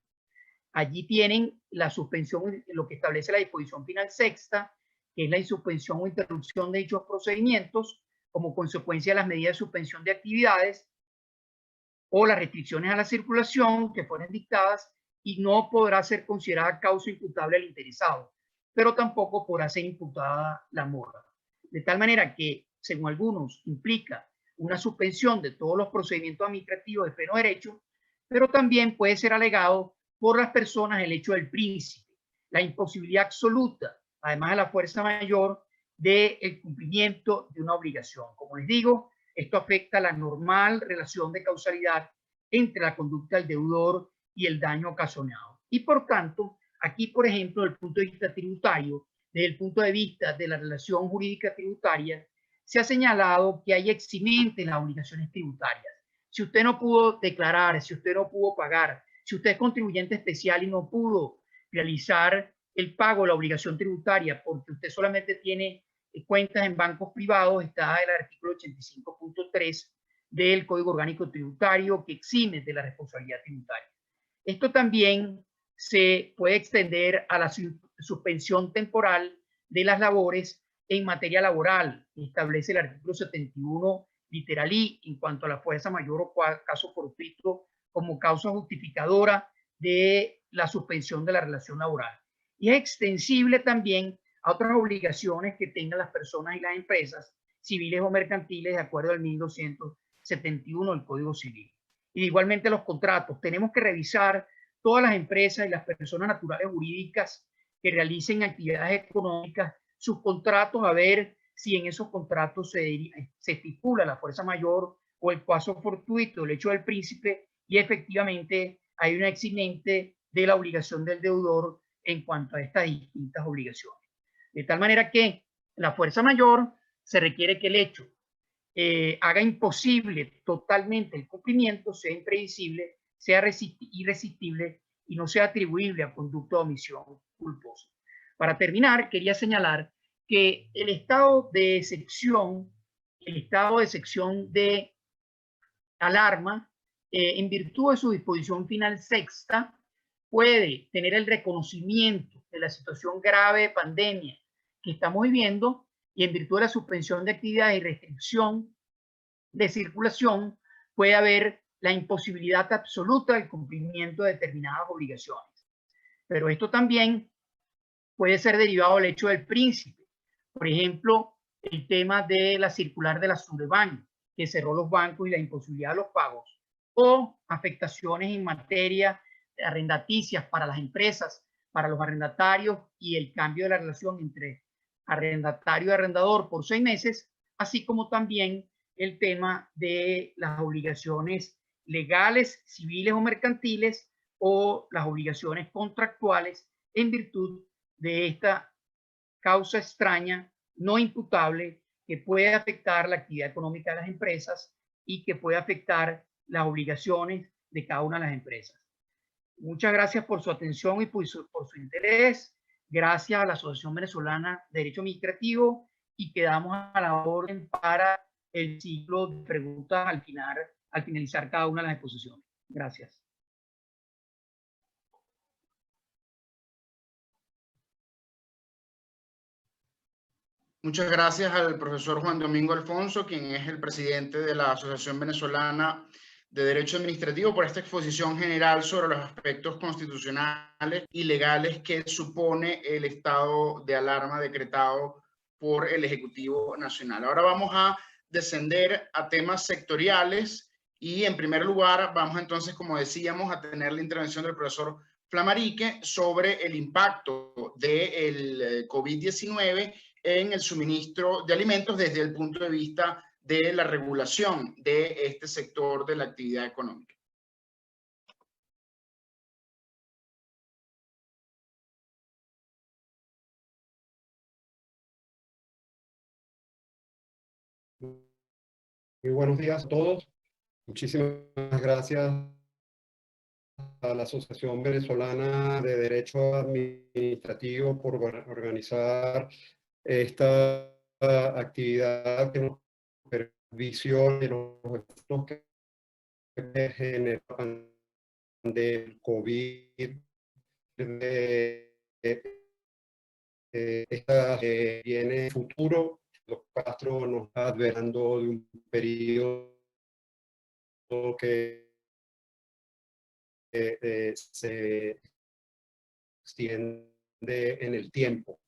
S3: Allí tienen la suspensión, lo que establece la disposición final sexta, que es la suspensión o interrupción de dichos procedimientos como consecuencia de las medidas de suspensión de actividades o las restricciones a la circulación que fueron dictadas, y no podrá ser considerada causa imputable al interesado, pero tampoco podrá ser imputada la mora. De tal manera que, según algunos, implica una suspensión de todos los procedimientos administrativos de pleno derecho, pero también puede ser alegado por las personas el hecho del príncipe, la imposibilidad absoluta, además de la fuerza mayor, del cumplimiento de una obligación. Como les digo, esto afecta la normal relación de causalidad entre la conducta del deudor y el daño ocasionado. Y por tanto, Aquí, por ejemplo, desde el punto de vista tributario, desde el punto de vista de la relación jurídica tributaria, se ha señalado que hay eximente en las obligaciones tributarias. Si usted no pudo declarar, si usted no pudo pagar, si usted es contribuyente especial y no pudo realizar el pago de la obligación tributaria porque usted solamente tiene cuentas en bancos privados, está el artículo 85.3 del Código Orgánico Tributario que exime de la responsabilidad tributaria. Esto también se puede extender a la suspensión temporal de las labores en materia laboral, que establece el artículo 71, literal I, en cuanto a la fuerza mayor o caso fortuito como causa justificadora de la suspensión de la relación laboral. Y es extensible también a otras obligaciones que tengan las personas y las empresas civiles o mercantiles de acuerdo al 1271 del Código Civil. Y igualmente los contratos. Tenemos que revisar todas las empresas y las personas naturales jurídicas que realicen actividades económicas, sus contratos, a ver si en esos contratos se estipula la fuerza mayor o el caso fortuito, el hecho del príncipe, y efectivamente hay una eximente de la obligación del deudor en cuanto a estas distintas obligaciones. De tal manera que la fuerza mayor se requiere que el hecho haga imposible totalmente el cumplimiento, sea imprevisible, sea irresistible y no sea atribuible a conducta de omisión culposa. Para terminar, quería señalar que el estado de excepción de alarma, en virtud de su disposición final sexta, puede tener el reconocimiento de la situación grave de pandemia que estamos viviendo y en virtud de la suspensión de actividades y restricción de circulación puede haber la imposibilidad absoluta del cumplimiento de determinadas obligaciones. Pero esto también puede ser derivado del hecho del príncipe. Por ejemplo, el tema de la circular de la Sudeban, que cerró los bancos y la imposibilidad de los pagos, o afectaciones en materia de arrendaticias para las empresas, para los arrendatarios y el cambio de la relación entre arrendatario y arrendador por 6 meses, así como también el tema de las obligaciones legales, civiles o mercantiles o las obligaciones contractuales en virtud de esta causa extraña, no imputable, que puede afectar la actividad económica de las empresas y que puede afectar las obligaciones de cada una de las empresas. Muchas gracias por su atención y por su interés. Gracias a la Asociación Venezolana de Derecho Administrativo y quedamos a la orden para el ciclo de preguntas al finalizar cada una de las exposiciones. Gracias.
S1: Muchas gracias al profesor Juan Domingo Alfonso, quien es el presidente de la Asociación Venezolana de Derecho Administrativo, por esta exposición general sobre los aspectos constitucionales y legales que supone el estado de alarma decretado por el Ejecutivo Nacional. Ahora vamos a descender a temas sectoriales y en primer lugar vamos entonces, como decíamos, a tener la intervención del profesor Flamarique sobre el impacto del COVID-19 en el suministro de alimentos desde el punto de vista de la regulación de este sector de la actividad económica.
S4: Muy buenos días a todos. Muchísimas gracias a la Asociación Venezolana de Derecho Administrativo por organizar esta actividad que nos permite de los efectos que genera del COVID. Esta viene futuro. Los Castro nos está advertiendo de un periodo que se extiende en el tiempo.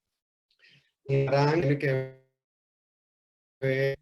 S4: Tiene que ver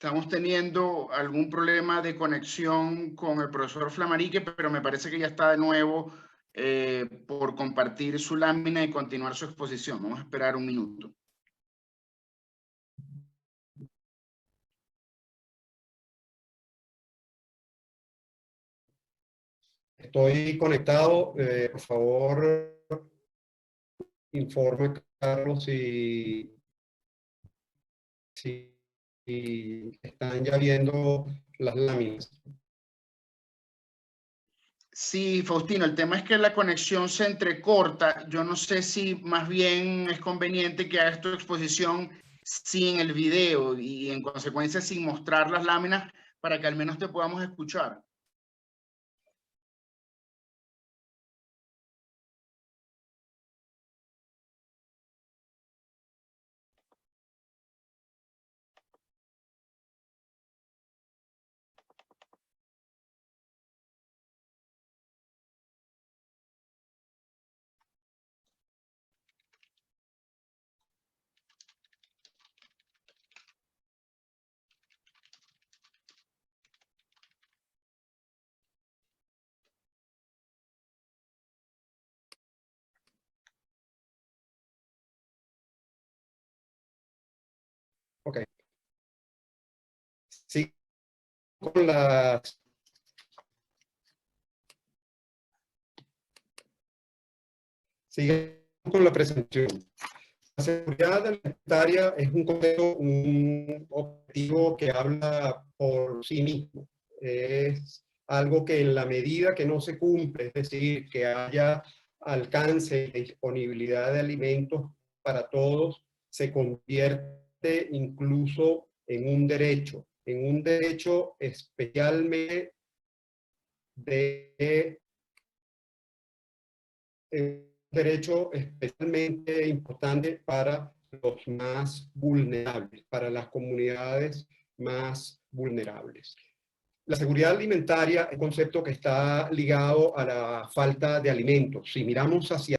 S1: Estamos teniendo algún problema de conexión con el profesor Flamarique, pero me parece que ya está de nuevo por compartir su lámina y continuar su exposición. Vamos a esperar un minuto.
S4: Estoy conectado. Por favor, informe, Carlos, si están ya viendo las láminas.
S1: Sí, Faustino, el tema es que la conexión se entrecorta. Yo no sé si más bien es conveniente que hagas tu exposición sin el video y en consecuencia sin mostrar las láminas para que al menos te podamos escuchar.
S4: Ok. Sí, con las... Sigue con la presentación. La seguridad alimentaria es un concepto, un objetivo que habla por sí mismo. Es algo que en la medida que no se cumple, es decir, que haya alcance y disponibilidad de alimentos para todos, se convierte incluso en un derecho especialmente de derecho especialmente importante para los más vulnerables, para las comunidades más vulnerables. La seguridad alimentaria es un concepto que está ligado a la falta de alimentos. Si miramos hacia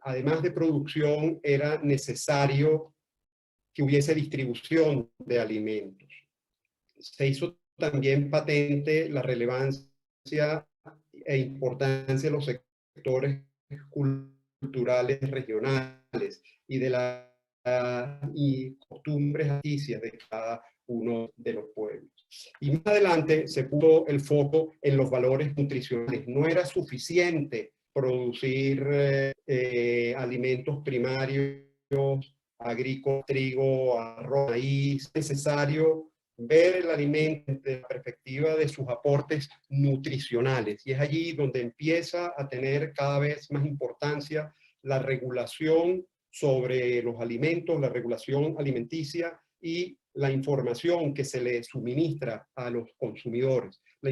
S4: además de producción, era necesario que hubiese distribución de alimentos. Se hizo también patente la relevancia e importancia de los sectores culturales regionales y de las y costumbres artísticas de cada uno de los pueblos. Y más adelante se puso el foco en los valores nutricionales. No era suficiente producir alimentos primarios, agrícolas, trigo, arroz, maíz. Es necesario ver el alimento desde la perspectiva de sus aportes nutricionales. Y es allí donde empieza a tener cada vez más importancia la regulación sobre los alimentos, la regulación alimenticia y la información que se le suministra a los consumidores. La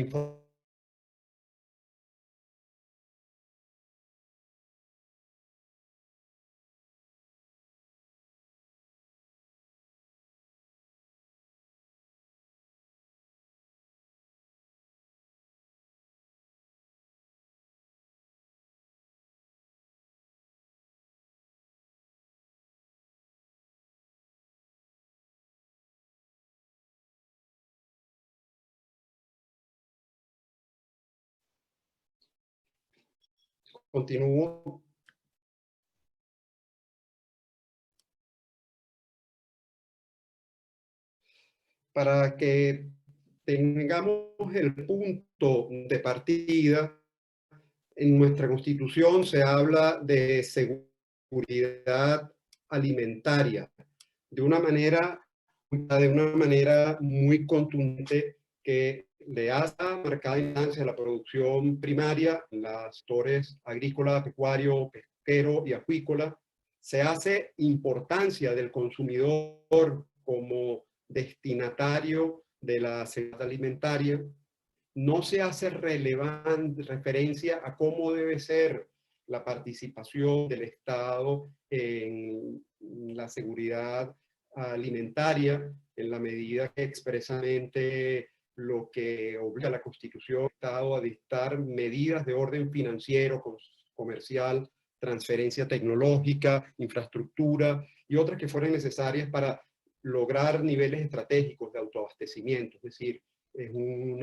S4: Continúo. Para que tengamos el punto de partida, en nuestra Constitución se habla de seguridad alimentaria de una manera muy contundente, que le hace marcada importancia a la producción primaria, en los sectores agrícola, pecuario, pesquero y acuícola. Se hace importancia del consumidor como destinatario de la seguridad alimentaria. No se hace relevante referencia a cómo debe ser la participación del Estado en la seguridad alimentaria, en la medida que expresamente lo que obliga a la Constitución del Estado a dictar medidas de orden financiero, comercial, transferencia tecnológica, infraestructura y otras que fueran necesarias para lograr niveles estratégicos de autoabastecimiento. Es decir, es un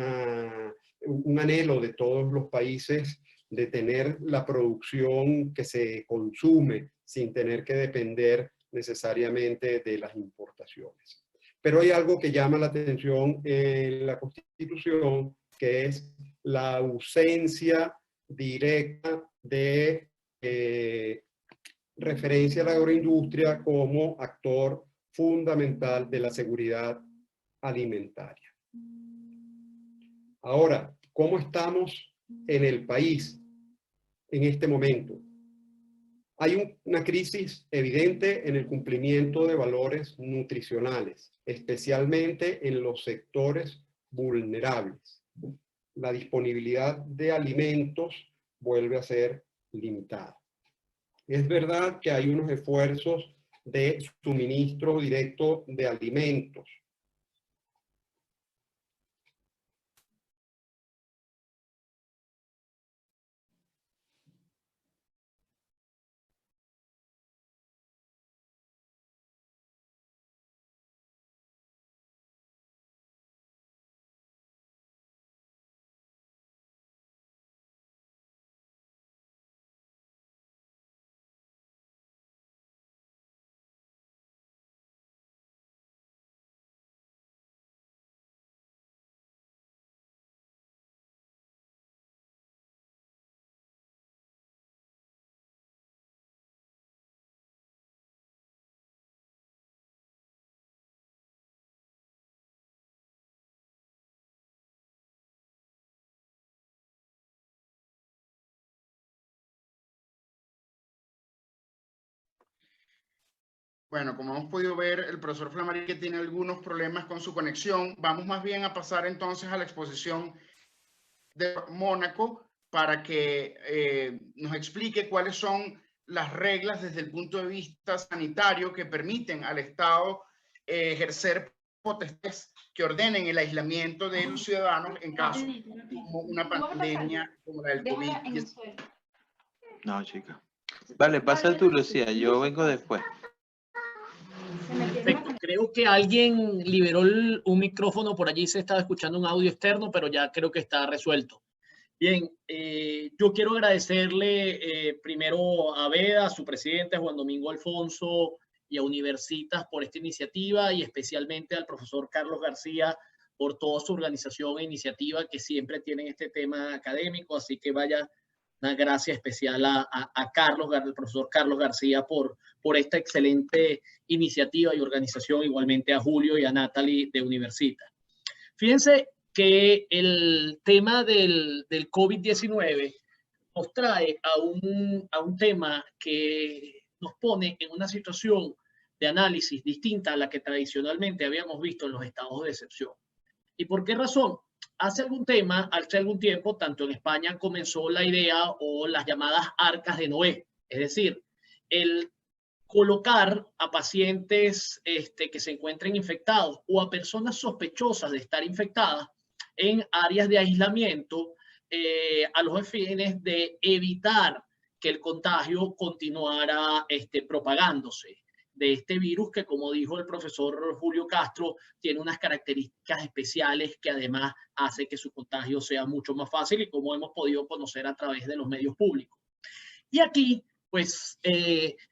S4: anhelo de todos los países de tener la producción que se consume sin tener que depender necesariamente de las importaciones. Pero hay algo que llama la atención en la Constitución, que es la ausencia directa de referencia a la agroindustria como actor fundamental de la seguridad alimentaria. Ahora, ¿cómo estamos en el país en este momento? Hay una crisis evidente en el cumplimiento de valores nutricionales, especialmente en los sectores vulnerables. La disponibilidad de alimentos vuelve a ser limitada. Es verdad que hay unos esfuerzos de suministro directo de alimentos.
S1: Bueno, como hemos podido ver, el profesor Flamarí tiene algunos problemas con su conexión. Vamos más bien a pasar entonces a la exposición de Mónaco para que nos explique cuáles son las reglas desde el punto de vista sanitario que permiten al Estado ejercer potestades que ordenen el aislamiento de los ciudadanos en caso de una pandemia como la del COVID-19.
S5: No, chica. Vale, pasa tú, Lucía. Yo vengo después.
S6: Perfecto. Creo que alguien liberó un micrófono por allí, se estaba escuchando un audio externo, pero ya creo que está resuelto. Bien, yo quiero agradecerle primero a VEDA, a su presidente Juan Domingo Alfonso y a Universitas por esta iniciativa, y especialmente al profesor Carlos García por toda su organización e iniciativa que siempre tienen este tema académico. Así que vaya una gracia especial a Carlos, al profesor Carlos García por esta excelente iniciativa y organización, igualmente a Julio y a Natalie de Universitas. Fíjense que el tema del COVID-19 nos trae a un tema que nos pone en una situación de análisis distinta a la que tradicionalmente habíamos visto en los estados de excepción. ¿Y por qué razón? Hace algún tiempo, tanto en España comenzó la idea o las llamadas arcas de Noé, es decir, el colocar a pacientes que se encuentren infectados o a personas sospechosas de estar infectadas en áreas de aislamiento a los fines de evitar que el contagio continuara propagándose de este virus que, como dijo el profesor Julio Castro, tiene unas características especiales que además hace que su contagio sea mucho más fácil, y como hemos podido conocer a través de los medios públicos. Y aquí, pues,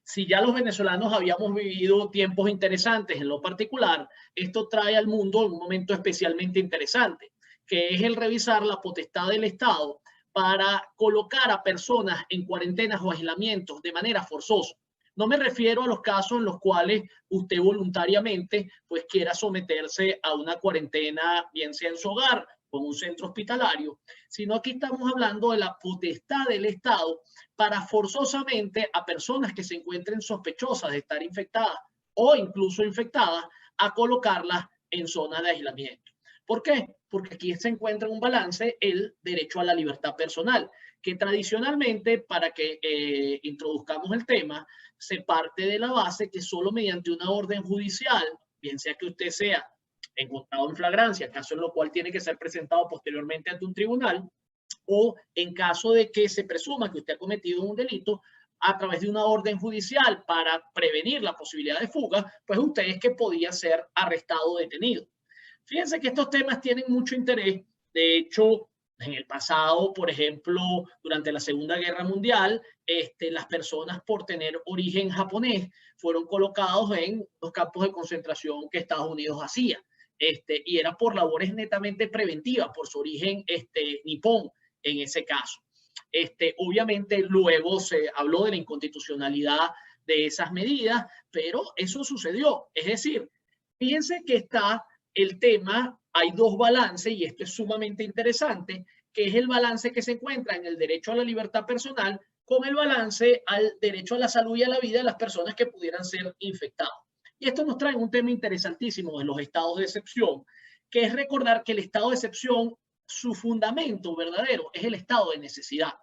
S6: si ya los venezolanos habíamos vivido tiempos interesantes en lo particular, esto trae al mundo un momento especialmente interesante, que es el revisar la potestad del Estado para colocar a personas en cuarentenas o aislamientos de manera forzosa. No me refiero a los casos en los cuales usted voluntariamente pues quiera someterse a una cuarentena, bien sea en su hogar o en un centro hospitalario, sino aquí estamos hablando de la potestad del Estado para forzosamente a personas que se encuentren sospechosas de estar infectadas o incluso infectadas, a colocarlas en zonas de aislamiento. ¿Por qué? Porque aquí se encuentra en un balance el derecho a la libertad personal, que tradicionalmente, para que introduzcamos el tema, se parte de la base que solo mediante una orden judicial, bien sea que usted sea encontrado en flagrancia, caso en lo cual tiene que ser presentado posteriormente ante un tribunal, o en caso de que se presuma que usted ha cometido un delito, a través de una orden judicial para prevenir la posibilidad de fuga, pues usted es que podía ser arrestado o detenido. Fíjense que estos temas tienen mucho interés. De hecho, en el pasado, por ejemplo, durante la Segunda Guerra Mundial, las personas por tener origen japonés fueron colocados en los campos de concentración que Estados Unidos hacía. Y era por labores netamente preventivas, por su origen nipón en ese caso. Obviamente luego se habló de la inconstitucionalidad de esas medidas, pero eso sucedió. Es decir, fíjense que está el tema, hay dos balances, y esto es sumamente interesante, que es el balance que se encuentra en el derecho a la libertad personal con el balance al derecho a la salud y a la vida de las personas que pudieran ser infectadas. Y esto nos trae un tema interesantísimo de los estados de excepción, que es recordar que el estado de excepción, su fundamento verdadero es el estado de necesidad.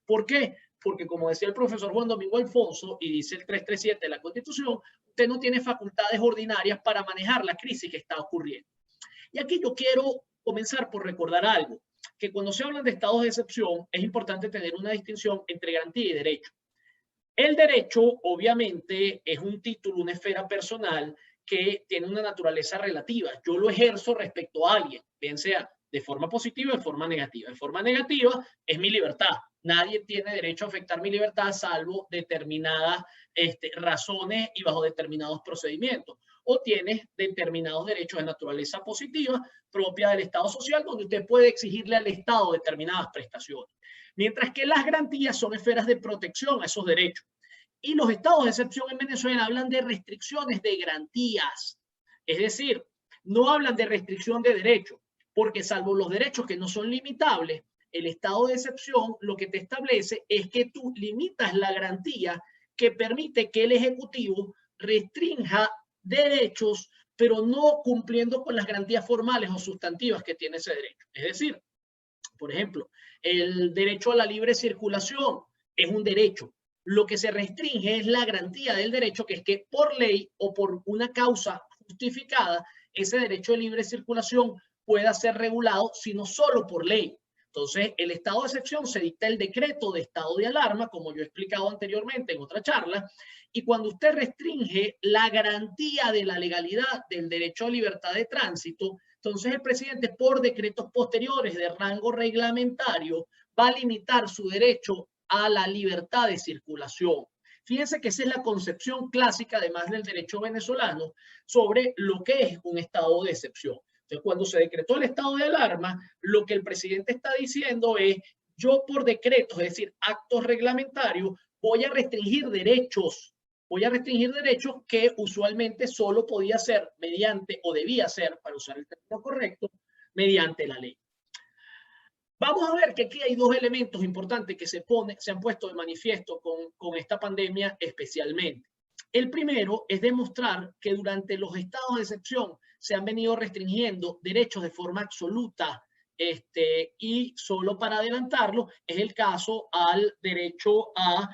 S6: ¿Por qué? Porque como decía el profesor Juan Domingo Alfonso, y dice el 337 de la Constitución, usted no tiene facultades ordinarias para manejar la crisis que está ocurriendo. Y aquí yo quiero comenzar por recordar algo, que cuando se habla de estados de excepción es importante tener una distinción entre garantía y derecho. El derecho, obviamente, es un título, una esfera personal que tiene una naturaleza relativa. Yo lo ejerzo respecto a alguien, bien sea de forma positiva o de forma negativa. De forma negativa es mi libertad. Nadie tiene derecho a afectar mi libertad salvo determinadas razones y bajo determinados procedimientos. O tiene determinados derechos de naturaleza positiva propia del Estado social, donde usted puede exigirle al Estado determinadas prestaciones. Mientras que las garantías son esferas de protección a esos derechos. Y los estados de excepción en Venezuela hablan de restricciones de garantías. Es decir, no hablan de restricción de derechos, porque salvo los derechos que no son limitables, el estado de excepción lo que te establece es que tú limitas la garantía que permite que el Ejecutivo restrinja derechos, pero no cumpliendo con las garantías formales o sustantivas que tiene ese derecho. Es decir, por ejemplo, el derecho a la libre circulación es un derecho. Lo que se restringe es la garantía del derecho, que es que por ley o por una causa justificada, ese derecho de libre circulación pueda ser regulado, sino solo por ley. Entonces, el estado de excepción se dicta el decreto de estado de alarma, como yo he explicado anteriormente en otra charla, y cuando usted restringe la garantía de la legalidad del derecho a libertad de tránsito, entonces el presidente, por decretos posteriores de rango reglamentario, va a limitar su derecho a la libertad de circulación. Fíjense que esa es la concepción clásica, además del derecho venezolano, sobre lo que es un estado de excepción. Entonces, cuando se decretó el estado de alarma, lo que el presidente está diciendo es, yo por decretos, es decir, actos reglamentarios, voy a restringir derechos que usualmente solo podía ser mediante, o debía ser, para usar el término correcto, mediante la ley. Vamos a ver que aquí hay dos elementos importantes que se han puesto de manifiesto con esta pandemia especialmente. El primero es demostrar que durante los estados de excepción se han venido restringiendo derechos de forma absoluta, y solo para adelantarlo es el caso al derecho a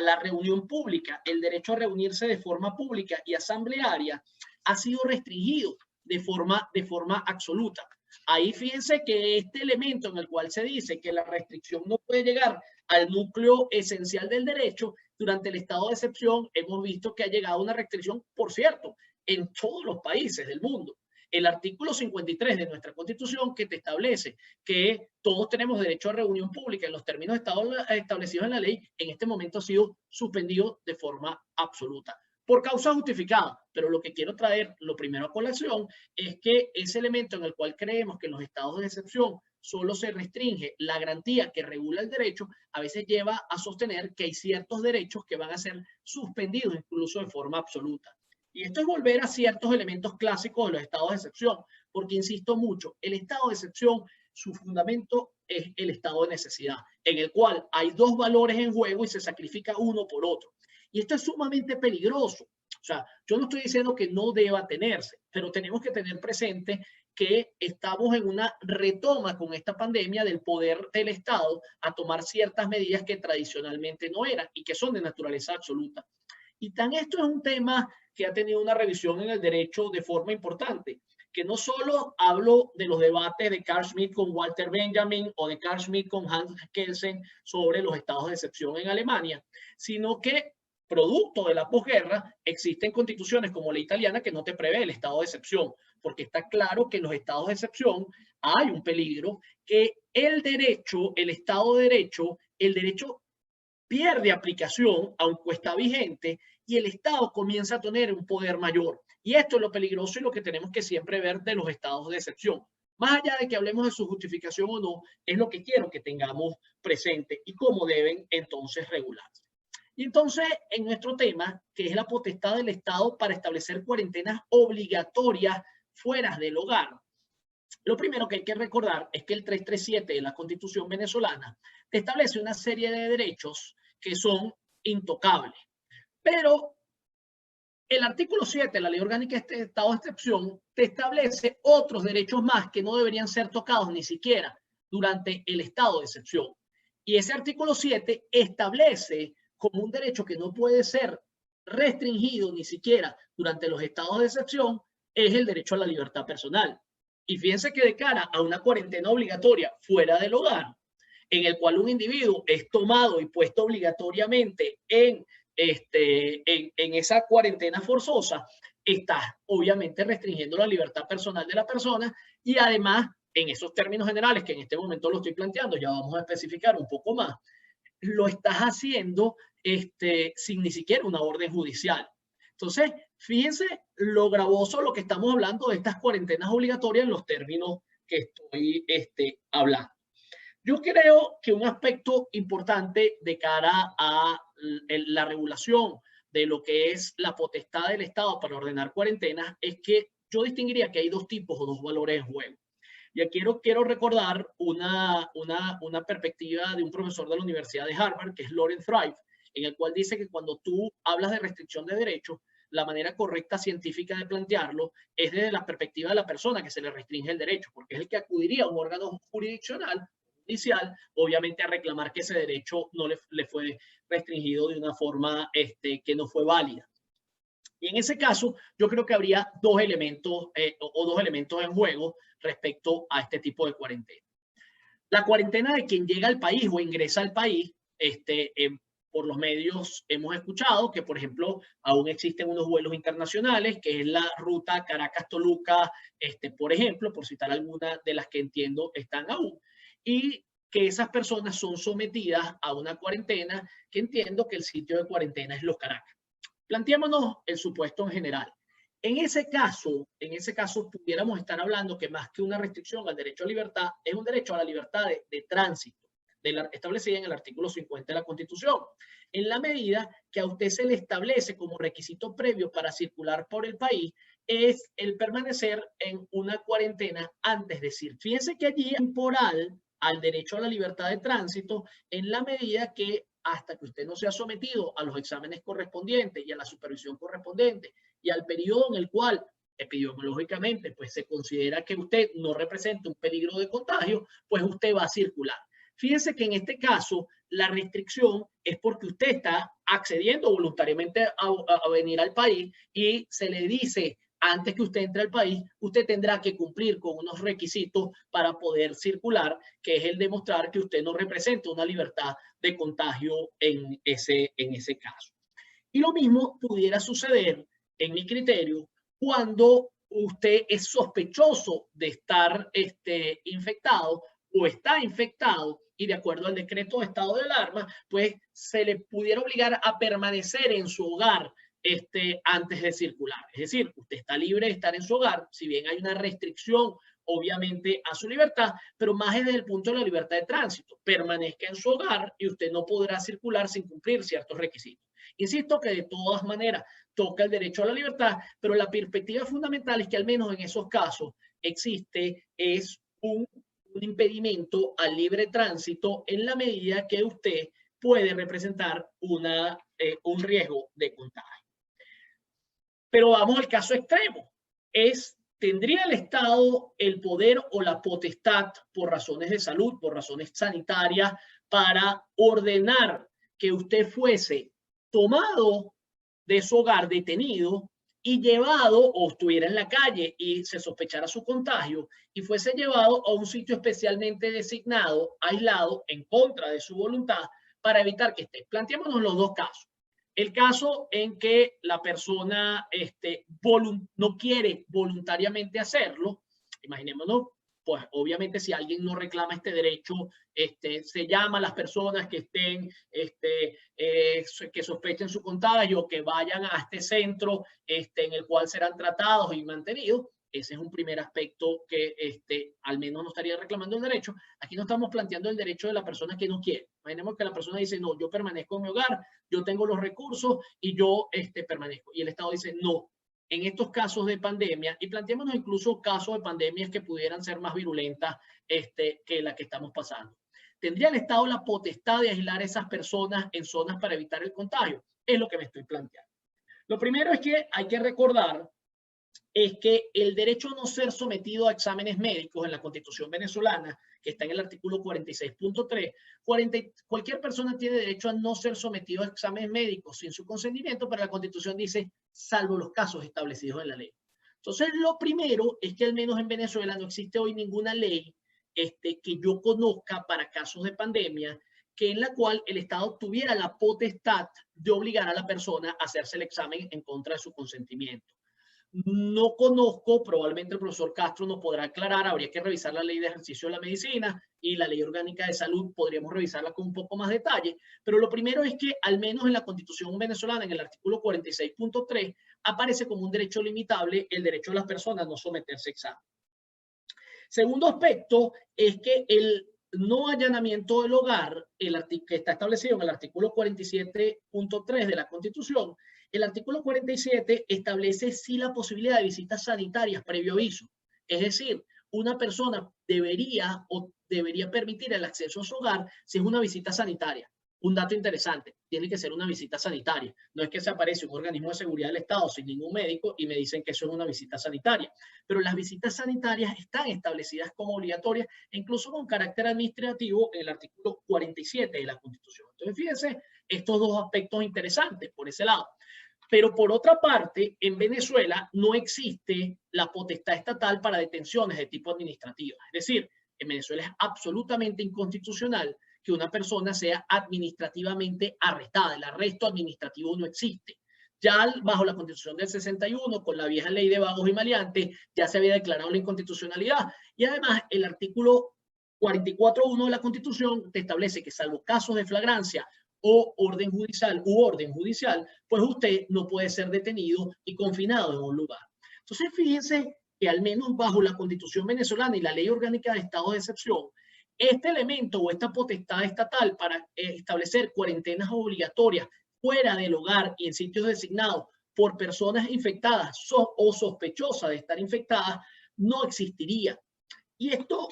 S6: la reunión pública. El derecho a reunirse de forma pública y asamblearia ha sido restringido de forma absoluta. Ahí fíjense que este elemento en el cual se dice que la restricción no puede llegar al núcleo esencial del derecho, durante el estado de excepción hemos visto que ha llegado una restricción, por cierto, en todos los países del mundo. el artículo 53 de nuestra Constitución, que te establece que todos tenemos derecho a reunión pública en los términos establecidos en la ley, en este momento ha sido suspendido de forma absoluta, por causa justificada. Pero lo que quiero traer, lo primero a colación, es que ese elemento en el cual creemos que en los estados de excepción solo se restringe la garantía que regula el derecho, a veces lleva a sostener que hay ciertos derechos que van a ser suspendidos incluso de forma absoluta. Y esto es volver a ciertos elementos clásicos de los estados de excepción, porque insisto mucho, el estado de excepción, su fundamento es el estado de necesidad, en el cual hay dos valores en juego y se sacrifica uno por otro. Y esto es sumamente peligroso. O sea, yo no estoy diciendo que no deba tenerse, pero tenemos que tener presente que estamos en una retoma con esta pandemia del poder del Estado a tomar ciertas medidas que tradicionalmente no eran y que son de naturaleza absoluta. Y tan esto es un tema que ha tenido una revisión en el derecho de forma importante, que no solo hablo de los debates de Carl Schmitt con Walter Benjamin o de Carl Schmitt con Hans Kelsen sobre los estados de excepción en Alemania, sino que producto de la posguerra existen constituciones como la italiana que no te prevé el estado de excepción, porque está claro que en los estados de excepción hay un peligro que el derecho, el estado de derecho, el derecho pierde aplicación aunque está vigente y el Estado comienza a tener un poder mayor. Y esto es lo peligroso y lo que tenemos que siempre ver de los estados de excepción. Más allá de que hablemos de su justificación o no, es lo que quiero que tengamos presente y cómo deben entonces regularse. Y entonces, en nuestro tema, que es la potestad del Estado para establecer cuarentenas obligatorias fuera del hogar, lo primero que hay que recordar es que el 337 de la Constitución venezolana te establece una serie de derechos que son intocables. Pero el artículo 7 de la Ley Orgánica de este Estado de Excepción te establece otros derechos más que no deberían ser tocados ni siquiera durante el estado de excepción. Y ese artículo 7 establece como un derecho que no puede ser restringido ni siquiera durante los estados de excepción, es el derecho a la libertad personal. Y fíjense que de cara a una cuarentena obligatoria fuera del hogar, en el cual un individuo es tomado y puesto obligatoriamente en esa cuarentena forzosa, está obviamente restringiendo la libertad personal de la persona y además, en esos términos generales que en este momento lo estoy planteando, ya vamos a especificar un poco más, lo estás haciendo sin ni siquiera una orden judicial. Entonces, fíjense lo gravoso lo que estamos hablando de estas cuarentenas obligatorias en los términos que estoy hablando. Yo creo que un aspecto importante de cara a la regulación de lo que es la potestad del Estado para ordenar cuarentenas es que yo distinguiría que hay dos tipos o dos valores en juego. Y aquí quiero recordar una perspectiva de un profesor de la Universidad de Harvard, que es Lawrence Thrive, en el cual dice que cuando tú hablas de restricción de derechos, la manera correcta científica de plantearlo es desde la perspectiva de la persona que se le restringe el derecho, porque es el que acudiría a un órgano jurisdiccional, judicial, obviamente a reclamar que ese derecho no le fue restringido de una forma que no fue válida. Y en ese caso, yo creo que habría dos elementos en juego respecto a este tipo de cuarentena. La cuarentena de quien llega al país o ingresa al país, por los medios hemos escuchado que, por ejemplo, aún existen unos vuelos internacionales, que es la ruta Caracas-Toluca, por ejemplo, por citar algunas de las que entiendo están aún, y que esas personas son sometidas a una cuarentena que entiendo que el sitio de cuarentena es Los Caracas. Planteémonos el supuesto en general. En ese caso pudiéramos estar hablando que más que una restricción al derecho a libertad, es un derecho a la libertad de tránsito, establecida en el artículo 50 de la Constitución, en la medida que a usted se le establece como requisito previo para circular por el país es el permanecer en una cuarentena antes de decir. Fíjense que allí es temporal al derecho a la libertad de tránsito en la medida que hasta que usted no sea sometido a los exámenes correspondientes y a la supervisión correspondiente y al periodo en el cual epidemiológicamente pues se considera que usted no representa un peligro de contagio, pues usted va a circular. Fíjense que en este caso la restricción es porque usted está accediendo voluntariamente a venir al país y se le dice antes que usted entre al país, usted tendrá que cumplir con unos requisitos para poder circular, que es el demostrar que usted no representa una libertad de contagio en ese caso. Y lo mismo pudiera suceder, en mi criterio, cuando usted es sospechoso de estar infectado o está infectado, y de acuerdo al decreto de estado de alarma, pues se le pudiera obligar a permanecer en su hogar antes de circular. Es decir, usted está libre de estar en su hogar, si bien hay una restricción obviamente a su libertad, pero más desde el punto de la libertad de tránsito. Permanezca en su hogar y usted no podrá circular sin cumplir ciertos requisitos. Insisto que de todas maneras toca el derecho a la libertad, pero la perspectiva fundamental es que al menos en esos casos existe un impedimento al libre tránsito en la medida que usted puede representar un riesgo de contagio. Pero vamos al caso extremo. ¿Tendría el Estado el poder o la potestad por razones de salud, por razones sanitarias, para ordenar que usted fuese tomado de su hogar, detenido, y llevado, o estuviera en la calle y se sospechara su contagio, y fuese llevado a un sitio especialmente designado, aislado, en contra de su voluntad, para evitar que esté? Planteémonos los dos casos. El caso en que la persona no quiere voluntariamente hacerlo, imaginémonos, pues obviamente si alguien no reclama este derecho, se llama a las personas que estén, que sospechen su contagio, que vayan a este centro en el cual serán tratados y mantenidos. Ese es un primer aspecto que al menos no estaría reclamando el derecho. Aquí no estamos planteando el derecho de la persona que no quiere. Imaginemos que la persona dice, no, yo permanezco en mi hogar, yo tengo los recursos y yo permanezco. Y el Estado dice, no. En estos casos de pandemia, y planteémonos incluso casos de pandemias que pudieran ser más virulentas que la que estamos pasando. ¿Tendría el Estado la potestad de aislar a esas personas en zonas para evitar el contagio? Es lo que me estoy planteando. Lo primero es que hay que recordar es que el derecho a no ser sometido a exámenes médicos en la Constitución venezolana, que está en el artículo 46.3, cualquier persona tiene derecho a no ser sometido a exámenes médicos sin su consentimiento, pero la Constitución dice, salvo los casos establecidos en la ley. Entonces, lo primero es que al menos en Venezuela no existe hoy ninguna ley que yo conozca para casos de pandemia, que en la cual el Estado tuviera la potestad de obligar a la persona a hacerse el examen en contra de su consentimiento. No conozco, probablemente el profesor Castro nos podrá aclarar, habría que revisar la ley de ejercicio de la medicina y la ley orgánica de salud, podríamos revisarla con un poco más detalle, pero lo primero es que al menos en la Constitución venezolana, en el artículo 46.3, aparece como un derecho limitable el derecho de las personas a no someterse a examen. Segundo aspecto es que el no allanamiento del hogar, que está establecido en el artículo 47.3 de la Constitución, el artículo 47 establece sí la posibilidad de visitas sanitarias previo aviso. Es decir, una persona debería permitir el acceso a su hogar si es una visita sanitaria. Un dato interesante, tiene que ser una visita sanitaria. No es que se aparece un organismo de seguridad del Estado sin ningún médico y me dicen que eso es una visita sanitaria. Pero las visitas sanitarias están establecidas como obligatorias e incluso con carácter administrativo en el artículo 47 de la Constitución. Entonces, fíjense estos dos aspectos interesantes por ese lado. Pero por otra parte, en Venezuela no existe la potestad estatal para detenciones de tipo administrativo. Es decir, en Venezuela es absolutamente inconstitucional que una persona sea administrativamente arrestada. El arresto administrativo no existe. Ya bajo la Constitución del 61, con la vieja ley de vagos y maleantes, ya se había declarado la inconstitucionalidad. Y además, el artículo 44.1 de la Constitución te establece que salvo casos de flagrancia o orden judicial, pues usted no puede ser detenido y confinado en un lugar. Entonces, fíjense que al menos bajo la Constitución venezolana y la Ley Orgánica de Estado de Excepción, este elemento o esta potestad estatal para establecer cuarentenas obligatorias fuera del hogar y en sitios designados por personas infectadas o sospechosas de estar infectadas no existiría. Y esto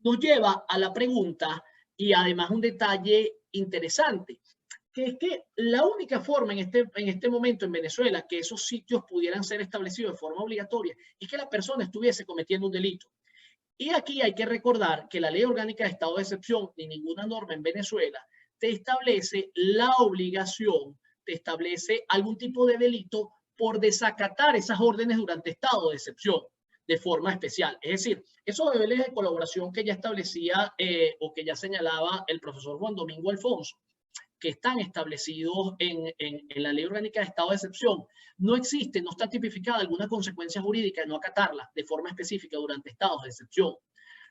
S6: nos lleva a la pregunta y además un detalle interesante, que es que la única forma en este momento en Venezuela que esos sitios pudieran ser establecidos de forma obligatoria es que la persona estuviese cometiendo un delito. Y aquí hay que recordar que la Ley Orgánica de Estado de Excepción ni ninguna norma en Venezuela te establece la obligación, te establece algún tipo de delito por desacatar esas órdenes durante estado de excepción de forma especial. Es decir, esos niveles de colaboración que ya establecía o que ya señalaba el profesor Juan Domingo Alfonso, que están establecidos en la Ley Orgánica de Estado de Excepción, no existe, no está tipificada alguna consecuencia jurídica de no acatarla de forma específica durante estados de excepción.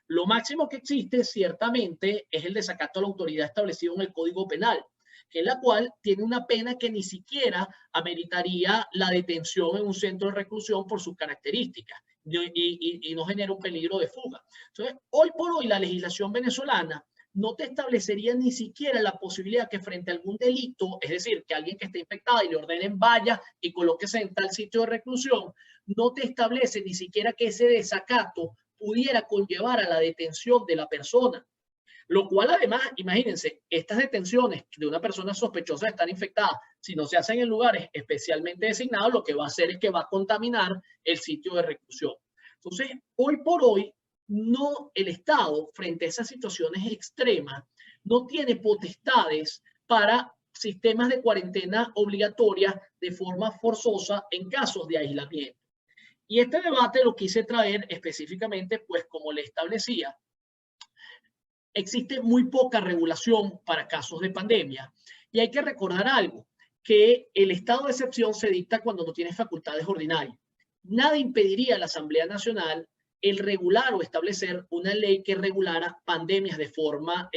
S6: Lo máximo que existe, ciertamente, es el desacato a la autoridad establecido en el Código Penal, en la cual tiene una pena que ni siquiera ameritaría la detención en un centro de reclusión por sus características y no genera un peligro de fuga. Entonces, hoy por hoy la legislación venezolana no te establecería ni siquiera la posibilidad que frente a algún delito, es decir, que alguien que esté infectado y le ordenen vaya y colóquese en tal sitio de reclusión, no te establece ni siquiera que ese desacato pudiera conllevar a la detención de la persona. Lo cual además, imagínense, estas detenciones de una persona sospechosa de estar infectada, si no se hacen en lugares especialmente designados, lo que va a hacer es que va a contaminar el sitio de reclusión. Entonces, hoy por hoy, no, el Estado, frente a esas situaciones extremas, no tiene potestades para sistemas de cuarentena obligatoria de forma forzosa en casos de aislamiento. Y este debate lo quise traer específicamente, pues como le establecía, existe muy poca regulación para casos de pandemia. Y hay que recordar algo, que el estado de excepción se dicta cuando no tiene facultades ordinarias. Nada impediría a la Asamblea Nacional el regular o establecer una ley que regulara pandemias de forma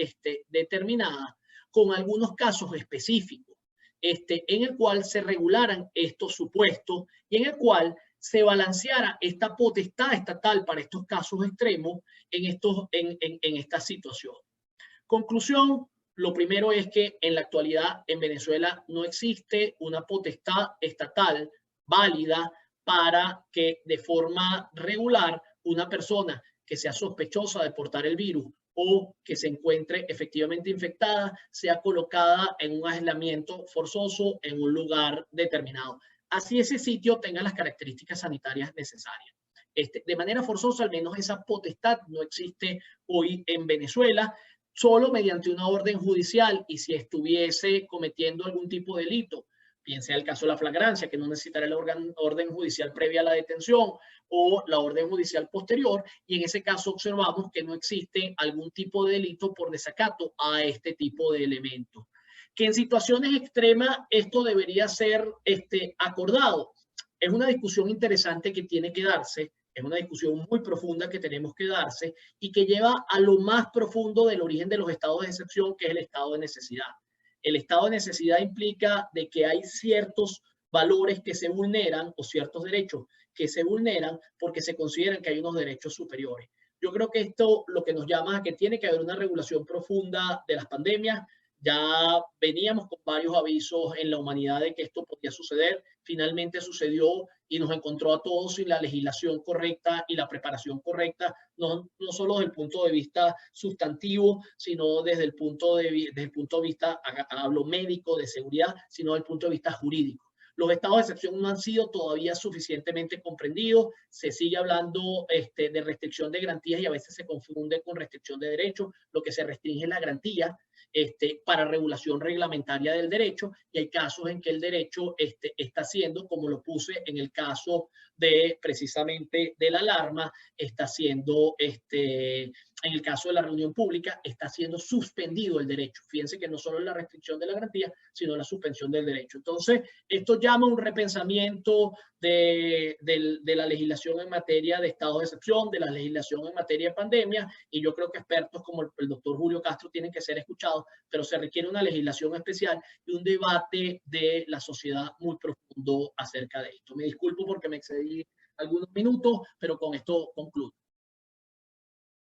S6: determinada, con algunos casos específicos, en el cual se regularan estos supuestos y en el cual se balanceara esta potestad estatal para estos casos extremos en esta situación. Conclusión, lo primero es que en la actualidad en Venezuela no existe una potestad estatal válida para que de forma regular una persona que sea sospechosa de portar el virus o que se encuentre efectivamente infectada sea colocada en un aislamiento forzoso en un lugar determinado. Así ese sitio tenga las características sanitarias necesarias. De manera forzosa, al menos esa potestad no existe hoy en Venezuela, solo mediante una orden judicial y si estuviese cometiendo algún tipo de delito, piense el caso de la flagrancia, que no necesitará la orden judicial previa a la detención o la orden judicial posterior, y en ese caso observamos que no existe algún tipo de delito por desacato a este tipo de elementos. Que en situaciones extremas esto debería ser acordado. Es una discusión interesante que tiene que darse, es una discusión muy profunda que tenemos que darse y que lleva a lo más profundo del origen de los estados de excepción, que es el estado de necesidad. El estado de necesidad implica de que hay ciertos valores que se vulneran o ciertos derechos que se vulneran porque se consideran que hay unos derechos superiores. Yo creo que esto lo que nos llama a que tiene que haber una regulación profunda de las pandemias. Ya veníamos con varios avisos en la humanidad de que esto podía suceder. Finalmente sucedió y nos encontró a todos sin la legislación correcta y la preparación correcta, no solo desde el punto de vista sustantivo, sino desde el punto de vista, hablo médico, de seguridad, sino desde el punto de vista jurídico. Los estados de excepción no han sido todavía suficientemente comprendidos. Se sigue hablando de restricción de garantías y a veces se confunde con restricción de derechos. Lo que se restringe es la garantía para regulación reglamentaria del derecho, y hay casos en que el derecho está siendo, como lo puse en el caso de precisamente de la alarma, está siendo en el caso de la reunión pública, está siendo suspendido el derecho. Fíjense que no solo es la restricción de la garantía, sino la suspensión del derecho. Entonces, esto llama a un repensamiento de la legislación en materia de estado de excepción, de la legislación en materia de pandemia, y yo creo que expertos como el doctor Julio Castro tienen que ser escuchados, pero se requiere una legislación especial y un debate de la sociedad muy profundo acerca de esto. Me disculpo porque me excedí algunos minutos, pero con esto concluyo.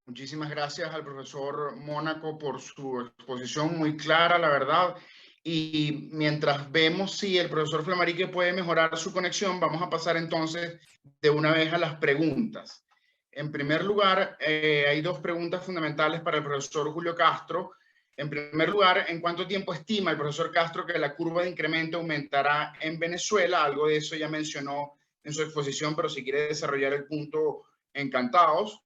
S1: Muchísimas gracias al profesor Mónaco por su exposición muy clara, la verdad. Y mientras vemos si el profesor Flamarique puede mejorar su conexión, vamos a pasar entonces de una vez a las preguntas. En primer lugar, hay dos preguntas fundamentales para el profesor Julio Castro. En primer lugar, ¿en cuánto tiempo estima el profesor Castro que la curva de incremento aumentará en Venezuela? Algo de eso ya mencionó en su exposición, pero si quiere desarrollar el punto, encantados.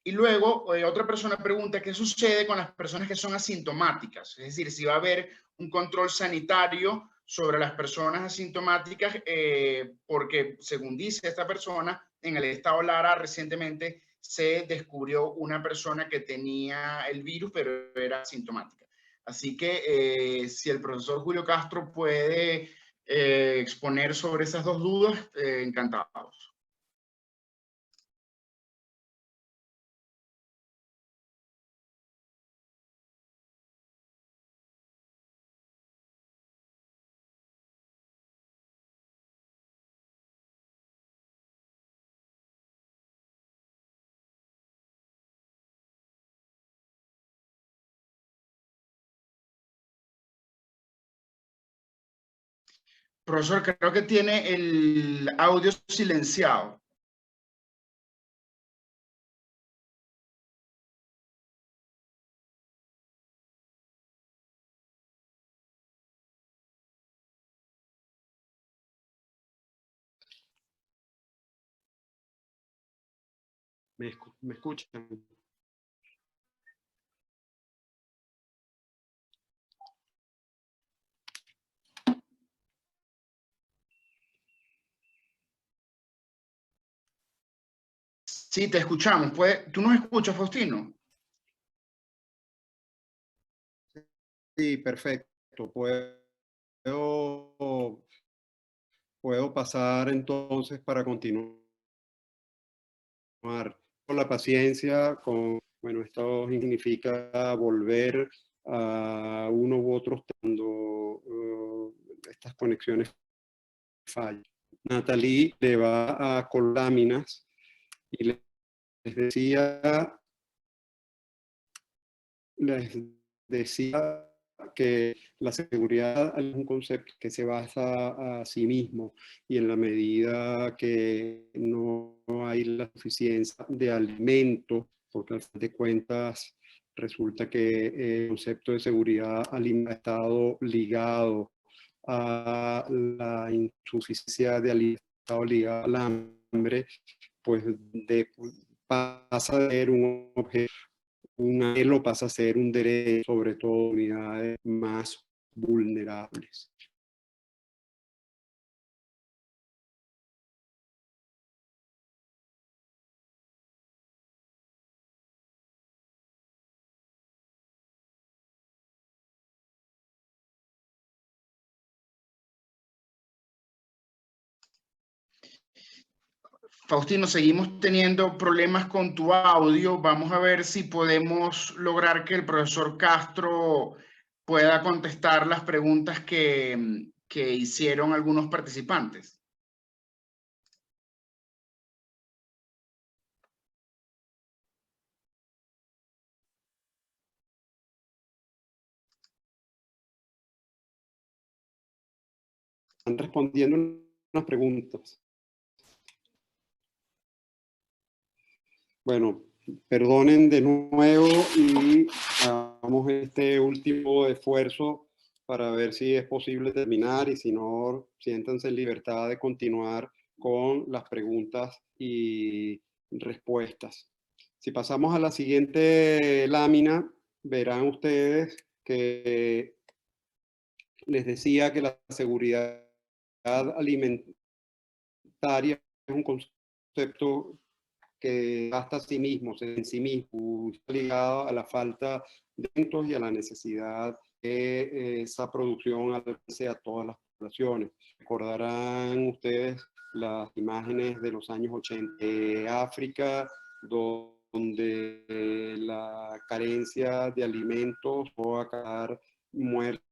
S1: Y luego otra persona pregunta qué sucede con las personas que son asintomáticas, es decir, si va a haber un control sanitario sobre las personas asintomáticas, porque según dice esta persona, en el estado Lara recientemente se descubrió una persona que tenía el virus, pero era asintomática. Así que si el profesor Julio Castro puede exponer sobre esas dos dudas, encantados. Profesor, creo que tiene el audio silenciado.
S4: ¿Me escuchan?
S1: Sí, te escuchamos. ¿Tú nos escuchas, Faustino?
S4: Sí, perfecto. Puedo pasar entonces para continuar con la paciencia. Bueno, esto significa volver a uno u otro cuando estas conexiones fallan. Nathalie le va a coláminas y les decía que la seguridad es un concepto que se basa a sí mismo, y en la medida que no hay la suficiencia de alimentos, porque al fin de cuentas resulta que el concepto de seguridad ha estado ligado a la insuficiencia de alimentos, ligado al hambre, pues pasa de ser un objeto, un anhelo, pasa a ser un derecho, sobre todo unidades más vulnerables.
S1: Faustino, seguimos teniendo problemas con tu audio. Vamos a ver si podemos lograr que el profesor Castro pueda contestar las preguntas que hicieron algunos participantes.
S4: Están respondiendo unas preguntas. Bueno, perdonen de nuevo y hagamos este último esfuerzo para ver si es posible terminar, y si no, siéntanse en libertad de continuar con las preguntas y respuestas. Si pasamos a la siguiente lámina, verán ustedes que les decía que la seguridad alimentaria es un concepto que basta a sí mismo, en sí mismo, ligado a la falta de alimentos y a la necesidad de esa producción alcance a todas las poblaciones. Recordarán ustedes las imágenes de los años 80 de África, donde la carencia de alimentos va a acabar muertos.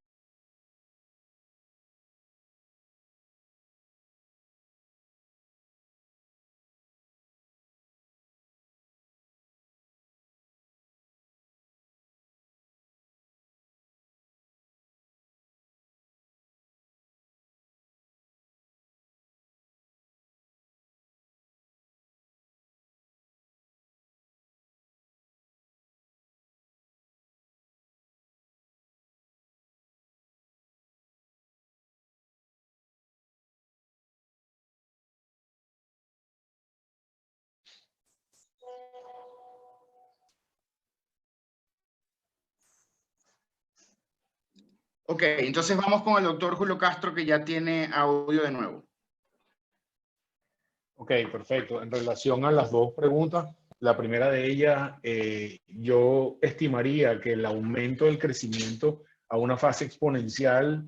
S1: Ok, entonces vamos con el doctor Julio Castro, que ya tiene audio de nuevo.
S2: Ok, perfecto. En relación a las dos preguntas, La primera de ellas, yo estimaría que el aumento del crecimiento a una fase exponencial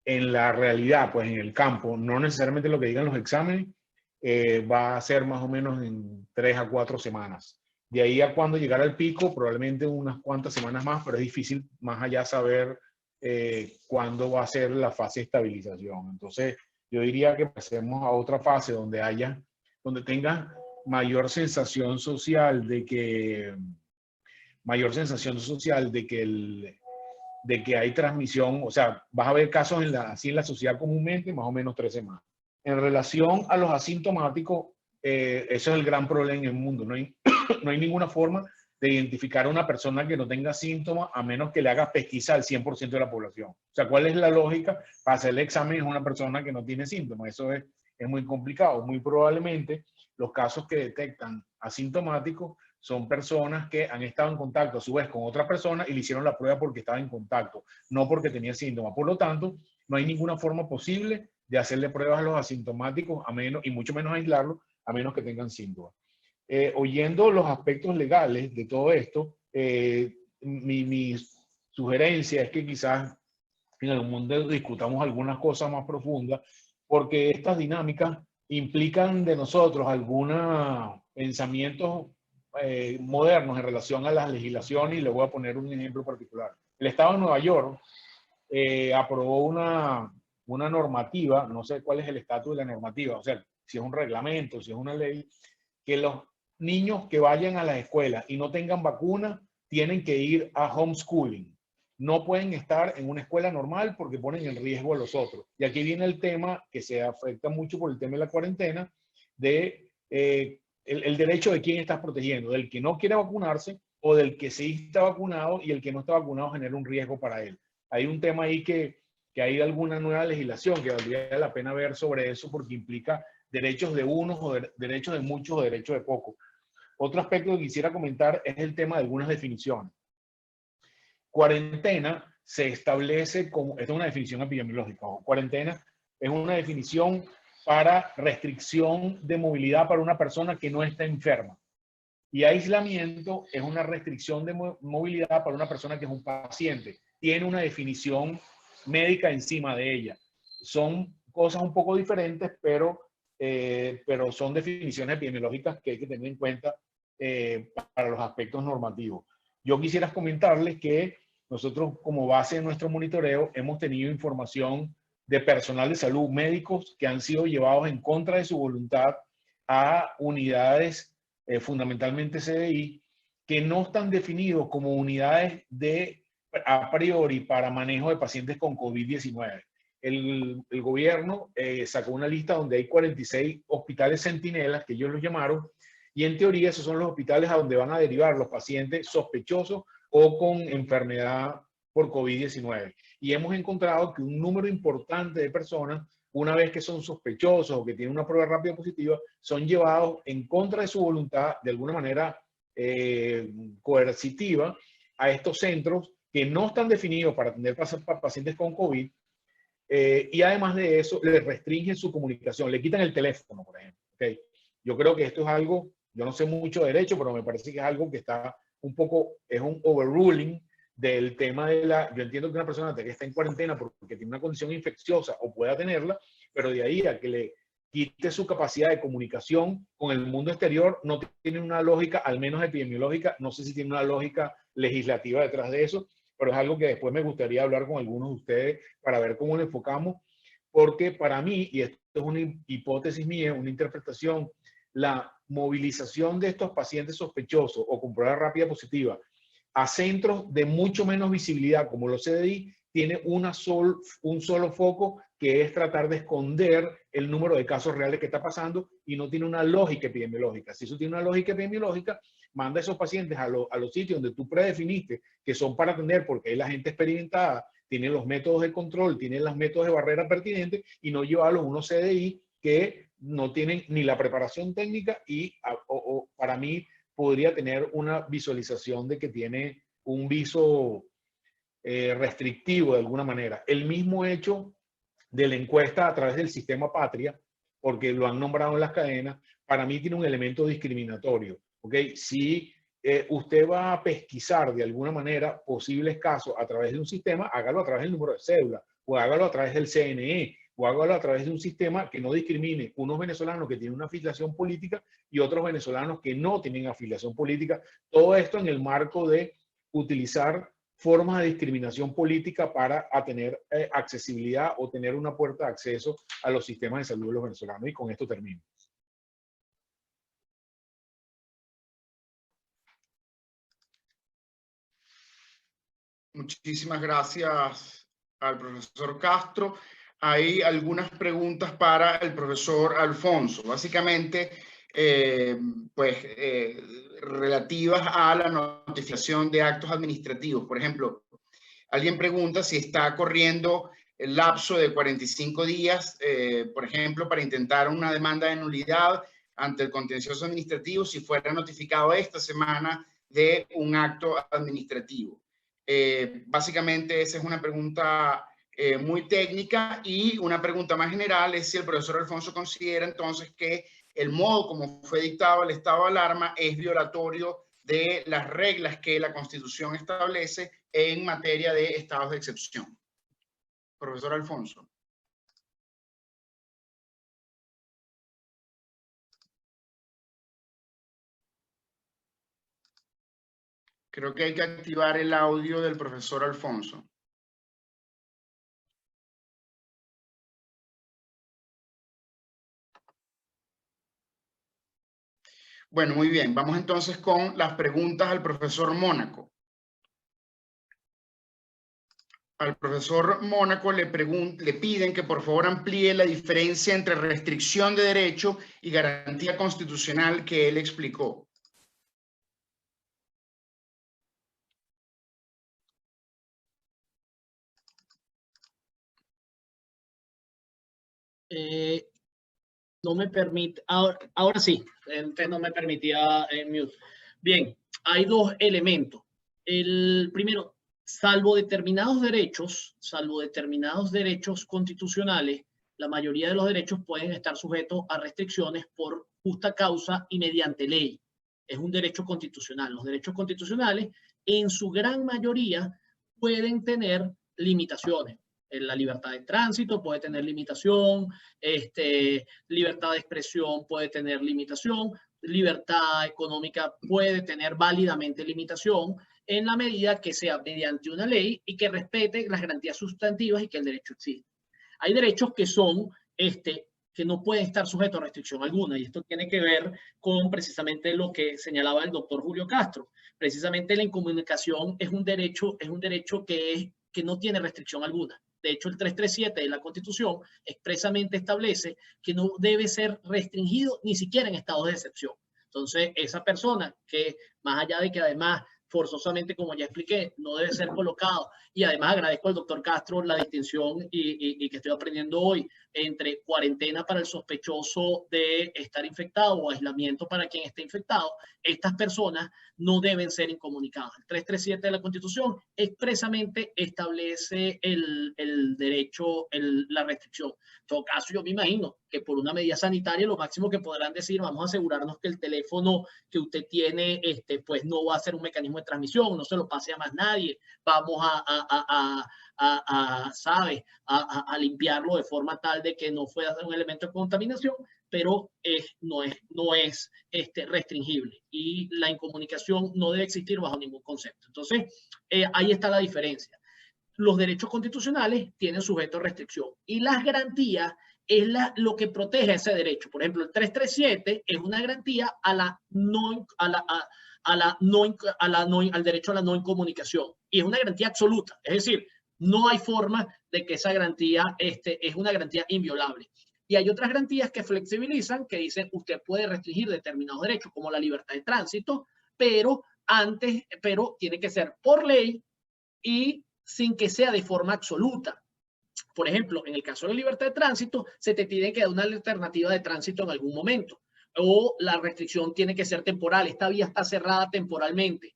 S2: en la realidad, pues en el campo, no necesariamente lo que digan los exámenes, va a ser más o menos en 3 a 4 semanas. De ahí a cuando llegar al pico, probablemente unas cuantas semanas más, pero es difícil más allá saber cuándo va a ser la fase de estabilización. Entonces, yo diría que pasemos a otra fase donde tenga mayor sensación social de que hay transmisión, o sea, vas a ver casos así en la sociedad comúnmente, más o menos 3 semanas. En relación a los asintomáticos, eso es el gran problema en el mundo. No hay, no hay ninguna forma de identificar a una persona que no tenga síntomas a menos que le haga pesquisa al 100% de la población. O sea, ¿cuál es la lógica para hacer el examen a una persona que no tiene síntomas? Eso es muy complicado. Muy probablemente los casos que detectan asintomáticos son personas que han estado en contacto a su vez con otra persona y le hicieron la prueba porque estaba en contacto, no porque tenía síntomas. Por lo tanto, no hay ninguna forma posible de hacerle pruebas a los asintomáticos, a menos, y mucho menos aislarlos, a menos que tengan síntomas. Oyendo los aspectos legales de todo esto, mi sugerencia es que quizás en algún momento discutamos algunas cosas más profundas, porque estas dinámicas implican de nosotros algunos pensamientos modernos en relación a las legislaciones, y le voy a poner un ejemplo particular. El Estado de Nueva York aprobó una normativa, no sé cuál es el estatus de la normativa, o sea, si es un reglamento, si es una ley, que los niños que vayan a las escuelas y no tengan vacuna tienen que ir a homeschooling. No pueden estar en una escuela normal porque ponen en riesgo a los otros. Y aquí viene el tema que se afecta mucho por el tema de la cuarentena, de el derecho de quién estás protegiendo, del que no quiere vacunarse o del que sí está vacunado y el que no está vacunado genera un riesgo para él. Hay un tema ahí que hay alguna nueva legislación que valdría la pena ver sobre eso porque implica derechos de unos o derechos de muchos o derechos de pocos. Otro aspecto que quisiera comentar es el tema de algunas definiciones. Cuarentena se establece como, esta es una definición epidemiológica, cuarentena es una definición para restricción de movilidad para una persona que no está enferma. Y aislamiento es una restricción de movilidad para una persona que es un paciente. Tiene una definición médica encima de ella. Son cosas un poco diferentes, pero son definiciones epidemiológicas que hay que tener en cuenta para los aspectos normativos. Yo quisiera comentarles que nosotros, como base de nuestro monitoreo, hemos tenido información de personal de salud, médicos que han sido llevados en contra de su voluntad a unidades, fundamentalmente CDI, que no están definidos como unidades de a priori para manejo de pacientes con COVID-19. El gobierno sacó una lista donde hay 46 hospitales centinelas, que ellos los llamaron, y en teoría esos son los hospitales a donde van a derivar los pacientes sospechosos o con enfermedad por COVID-19. Y hemos encontrado que un número importante de personas, una vez que son sospechosos o que tienen una prueba rápida positiva, son llevados en contra de su voluntad, de alguna manera coercitiva, a estos centros que no están definidos para atender pacientes con COVID, y además de eso, les restringen su comunicación, le quitan el teléfono, por ejemplo. ¿Okay? Yo creo que esto es algo, yo no sé mucho de derecho, pero me parece que es algo que está un poco, es un overruling del tema de yo entiendo que una persona que está en cuarentena porque tiene una condición infecciosa o pueda tenerla, pero de ahí a que le quite su capacidad de comunicación con el mundo exterior, no tiene una lógica, al menos epidemiológica, no sé si tiene una lógica legislativa detrás de eso, pero es algo que después me gustaría hablar con algunos de ustedes para ver cómo lo enfocamos, porque para mí, y esto es una hipótesis mía, una interpretación, la movilización de estos pacientes sospechosos o con prueba rápida positiva a centros de mucho menos visibilidad como los CDI tiene un solo foco, que es tratar de esconder el número de casos reales que está pasando, y no tiene una lógica epidemiológica. Si eso tiene una lógica epidemiológica, manda a esos pacientes a los sitios donde tú predefiniste que son para atender, porque hay la gente experimentada, tiene los métodos de control, tiene los métodos de barrera pertinentes, y no llevarlos a unos CDI que no tienen ni la preparación técnica y para mí podría tener una visualización de que tiene un viso restrictivo de alguna manera. El mismo hecho de la encuesta a través del sistema Patria, porque lo han nombrado en las cadenas, para mí tiene un elemento discriminatorio. ¿ok? Si usted va a pesquisar de alguna manera posibles casos a través de un sistema, hágalo a través del número de cédula, o hágalo a través del CNE, o hágalo a través de un sistema que no discrimine unos venezolanos que tienen una afiliación política y otros venezolanos que no tienen afiliación política. Todo esto en el marco de utilizar formas de discriminación política para tener accesibilidad o tener una puerta de acceso a los sistemas de salud de los venezolanos. Y con esto termino.
S1: Muchísimas gracias al profesor Castro. Hay algunas preguntas para el profesor Alfonso, básicamente relativas a la notificación de actos administrativos. Por ejemplo, alguien pregunta si está corriendo el lapso de 45 días, por ejemplo, para intentar una demanda de nulidad ante el contencioso administrativo si fuera notificado esta semana de un acto administrativo. Básicamente esa es una pregunta muy técnica, y una pregunta más general es si el profesor Alfonso considera entonces que el modo como fue dictado el estado de alarma es violatorio de las reglas que la Constitución establece en materia de estados de excepción. Profesor Alfonso. Creo que hay que activar el audio del profesor Alfonso. Bueno, muy bien. Vamos entonces con las preguntas al profesor Mónaco. Al profesor Mónaco le piden que por favor amplíe la diferencia entre restricción de derecho y garantía constitucional que él explicó.
S6: No me permite, ahora sí, antes no me permitía mute. Bien, hay dos elementos. El primero, salvo determinados derechos constitucionales, la mayoría de los derechos pueden estar sujetos a restricciones por justa causa y mediante ley. Es un derecho constitucional. Los derechos constitucionales, en su gran mayoría, pueden tener limitaciones. La libertad de tránsito puede tener limitación, libertad de expresión puede tener limitación, libertad económica puede tener válidamente limitación, en la medida que sea mediante una ley y que respete las garantías sustantivas y que el derecho existe. Hay derechos que son, que no pueden estar sujetos a restricción alguna, y esto tiene que ver con precisamente lo que señalaba el doctor Julio Castro. Precisamente la incomunicación es un derecho que no tiene restricción alguna. De hecho, el 337 de la Constitución expresamente establece que no debe ser restringido ni siquiera en estados de excepción. Entonces, esa persona que, más allá de que además forzosamente, como ya expliqué, no debe ser colocado, y además agradezco al doctor Castro la distinción y que estoy aprendiendo hoy entre cuarentena para el sospechoso de estar infectado o aislamiento para quien esté infectado. Estas personas no deben ser incomunicadas. El 337 de la Constitución expresamente establece el derecho, la restricción. En todo caso, yo me imagino que por una medida sanitaria lo máximo que podrán decir, vamos a asegurarnos que el teléfono que usted tiene pues no va a ser un mecanismo de transmisión, no se lo pase a más nadie, vamos a limpiarlo de forma tal de que no pueda ser un elemento de contaminación, pero no es restringible, y la incomunicación no debe existir bajo ningún concepto. Entonces, ahí está la diferencia. Los derechos constitucionales tienen sujeto a restricción, y las garantías es lo que protege ese derecho. Por ejemplo, el 337 es una garantía al derecho a la no incomunicación, y es una garantía absoluta, es decir, no hay forma de que esa garantía es una garantía inviolable. Y hay otras garantías que flexibilizan, que dicen usted puede restringir determinados derechos, como la libertad de tránsito, pero tiene que ser por ley y sin que sea de forma absoluta. Por ejemplo, en el caso de la libertad de tránsito, se te tiene que dar una alternativa de tránsito en algún momento, o la restricción tiene que ser temporal. Esta vía está cerrada temporalmente,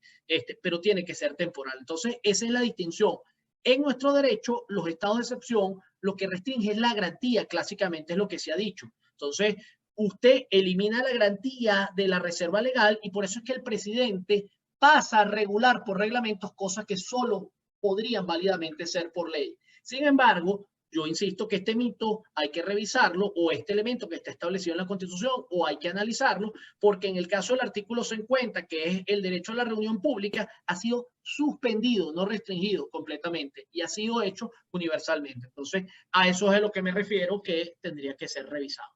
S6: pero tiene que ser temporal. Entonces, esa es la distinción. En nuestro derecho, los estados de excepción, lo que restringe es la garantía, clásicamente es lo que se ha dicho. Entonces, usted elimina la garantía de la reserva legal y por eso es que el presidente pasa a regular por reglamentos cosas que solo podrían válidamente ser por ley. Sin embargo, yo insisto que este mito hay que revisarlo, o este elemento que está establecido en la Constitución, o hay que analizarlo, porque en el caso del artículo 50, que es el derecho a la reunión pública, ha sido suspendido, no restringido completamente, y ha sido hecho universalmente. Entonces, a eso es a lo que me refiero, que tendría que ser revisado.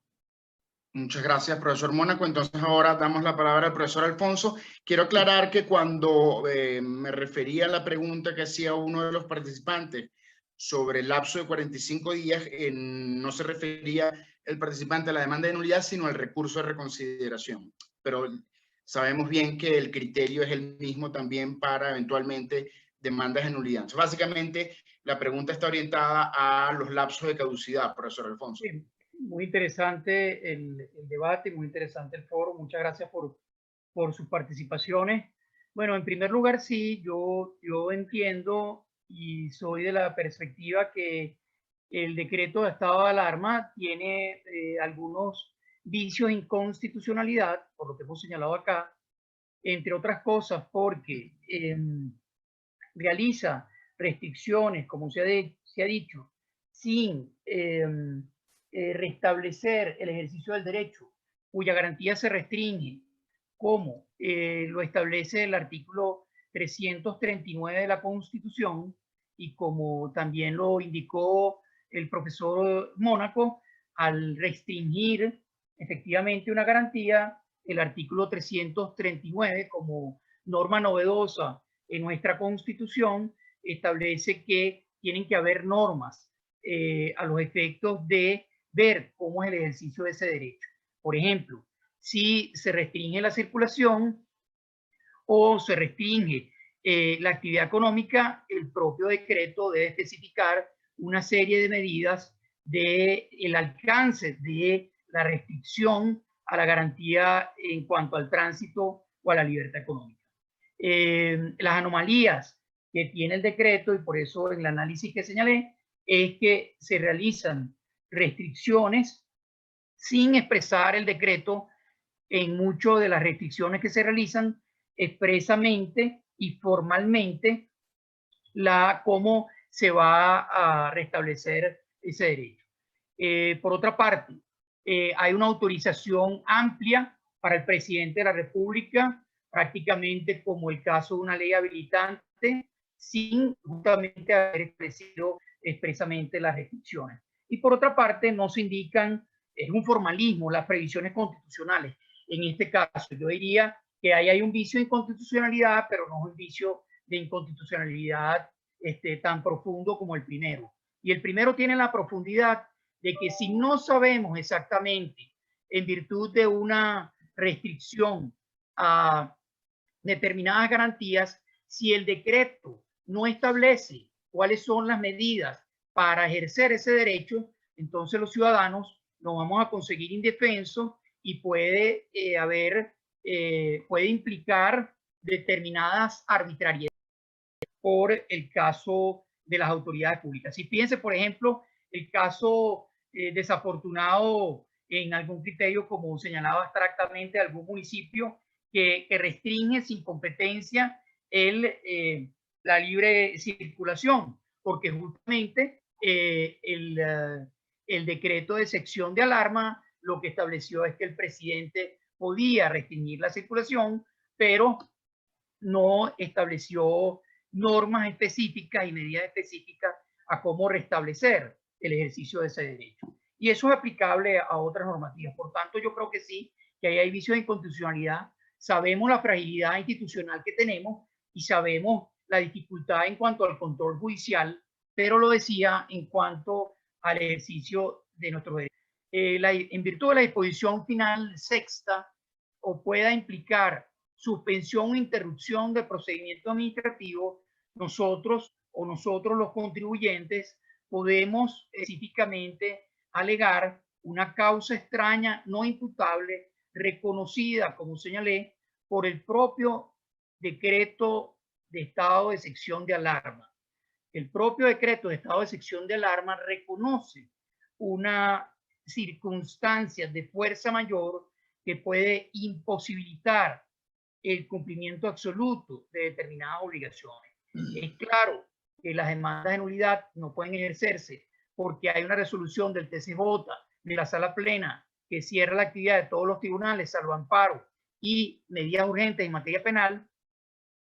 S1: Muchas gracias, profesor Mónaco. Entonces ahora damos la palabra al profesor Alfonso. Quiero aclarar que cuando me refería a la pregunta que hacía uno de los participantes sobre el lapso de 45 días, no se refería el participante a la demanda de nulidad, sino al recurso de reconsideración. Pero sabemos bien que el criterio es el mismo también para eventualmente demandas de nulidad. Entonces, básicamente, la pregunta está orientada a los lapsos de caducidad, profesor Alfonso.
S3: Sí. Muy interesante el debate, muy interesante el foro. Muchas gracias por sus participaciones. Bueno, en primer lugar, sí, yo entiendo y soy de la perspectiva que el decreto de estado de alarma tiene algunos vicios de inconstitucionalidad, por lo que hemos señalado acá, entre otras cosas porque realiza restricciones, como se ha dicho, sin restablecer el ejercicio del derecho, cuya garantía se restringe, como lo establece el artículo 339 de la Constitución y como también lo indicó el profesor Mónaco, al restringir efectivamente una garantía, el artículo 339 como norma novedosa en nuestra Constitución establece que tienen que haber normas a los efectos de ver cómo es el ejercicio de ese derecho. Por ejemplo, si se restringe la circulación o se restringe la actividad económica, el propio decreto debe especificar una serie de medidas del alcance de la restricción a la garantía en cuanto al tránsito o a la libertad económica. Las anomalías que tiene el decreto, y por eso en el análisis que señalé, es que se realizan restricciones sin expresar el decreto. En muchas de las restricciones que se realizan expresamente y formalmente cómo se va a restablecer ese derecho. Por otra parte, hay una autorización amplia para el presidente de la República, prácticamente como el caso de una ley habilitante, sin justamente haber establecido expresamente las restricciones. Y por otra parte, no se indican, es un formalismo, las previsiones constitucionales. En este caso, yo diría que ahí hay un vicio de inconstitucionalidad, pero no es un vicio de inconstitucionalidad tan profundo como el primero. Y el primero tiene la profundidad de que si no sabemos exactamente, en virtud de una restricción a determinadas garantías, si el decreto no establece cuáles son las medidas para ejercer ese derecho, entonces los ciudadanos nos vamos a conseguir indefensos y puede puede implicar determinadas arbitrariedades por el caso de las autoridades públicas. Si piense, por ejemplo, el caso desafortunado en algún criterio, como señalaba abstractamente algún municipio, que restringe sin competencia la libre circulación, porque justamente el decreto de sección de alarma lo que estableció es que el presidente podía restringir la circulación, pero no estableció normas específicas y medidas específicas a cómo restablecer el ejercicio de ese derecho. Y eso es aplicable a otras normativas. Por tanto, yo creo que sí, que ahí hay vicios de inconstitucionalidad. Sabemos la fragilidad institucional que tenemos y sabemos la dificultad en cuanto al control judicial, pero lo decía en cuanto al ejercicio de nuestros derechos. En virtud de la disposición final sexta, o pueda implicar suspensión o interrupción del procedimiento administrativo, nosotros los contribuyentes podemos específicamente alegar una causa extraña no imputable reconocida, como señalé, por el propio decreto de estado de sección de alarma. El propio decreto de estado de sección de alarma reconoce una circunstancias de fuerza mayor que puede imposibilitar el cumplimiento absoluto de determinadas obligaciones. Es claro que las demandas de nulidad no pueden ejercerse porque hay una resolución del TCJ de la Sala Plena que cierra la actividad de todos los tribunales, salvo amparo y medidas urgentes en materia penal.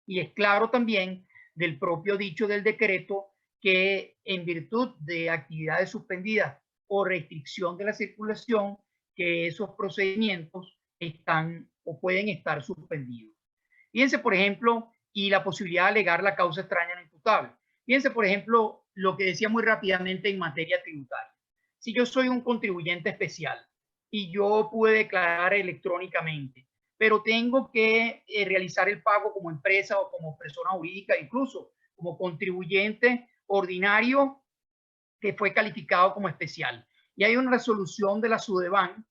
S3: Y es claro también del propio dicho del decreto que en virtud de actividades suspendidas o restricción de la circulación, que esos procedimientos están o pueden estar suspendidos. Fíjense, por ejemplo, y la posibilidad de alegar la causa extraña no imputable. Fíjense, por ejemplo, lo que decía muy rápidamente en materia tributaria. Si yo soy un contribuyente especial y yo pude declarar electrónicamente, pero tengo que realizar el pago como empresa o como persona jurídica, incluso como contribuyente ordinario que fue calificado como especial. Y hay una resolución de la Sudeban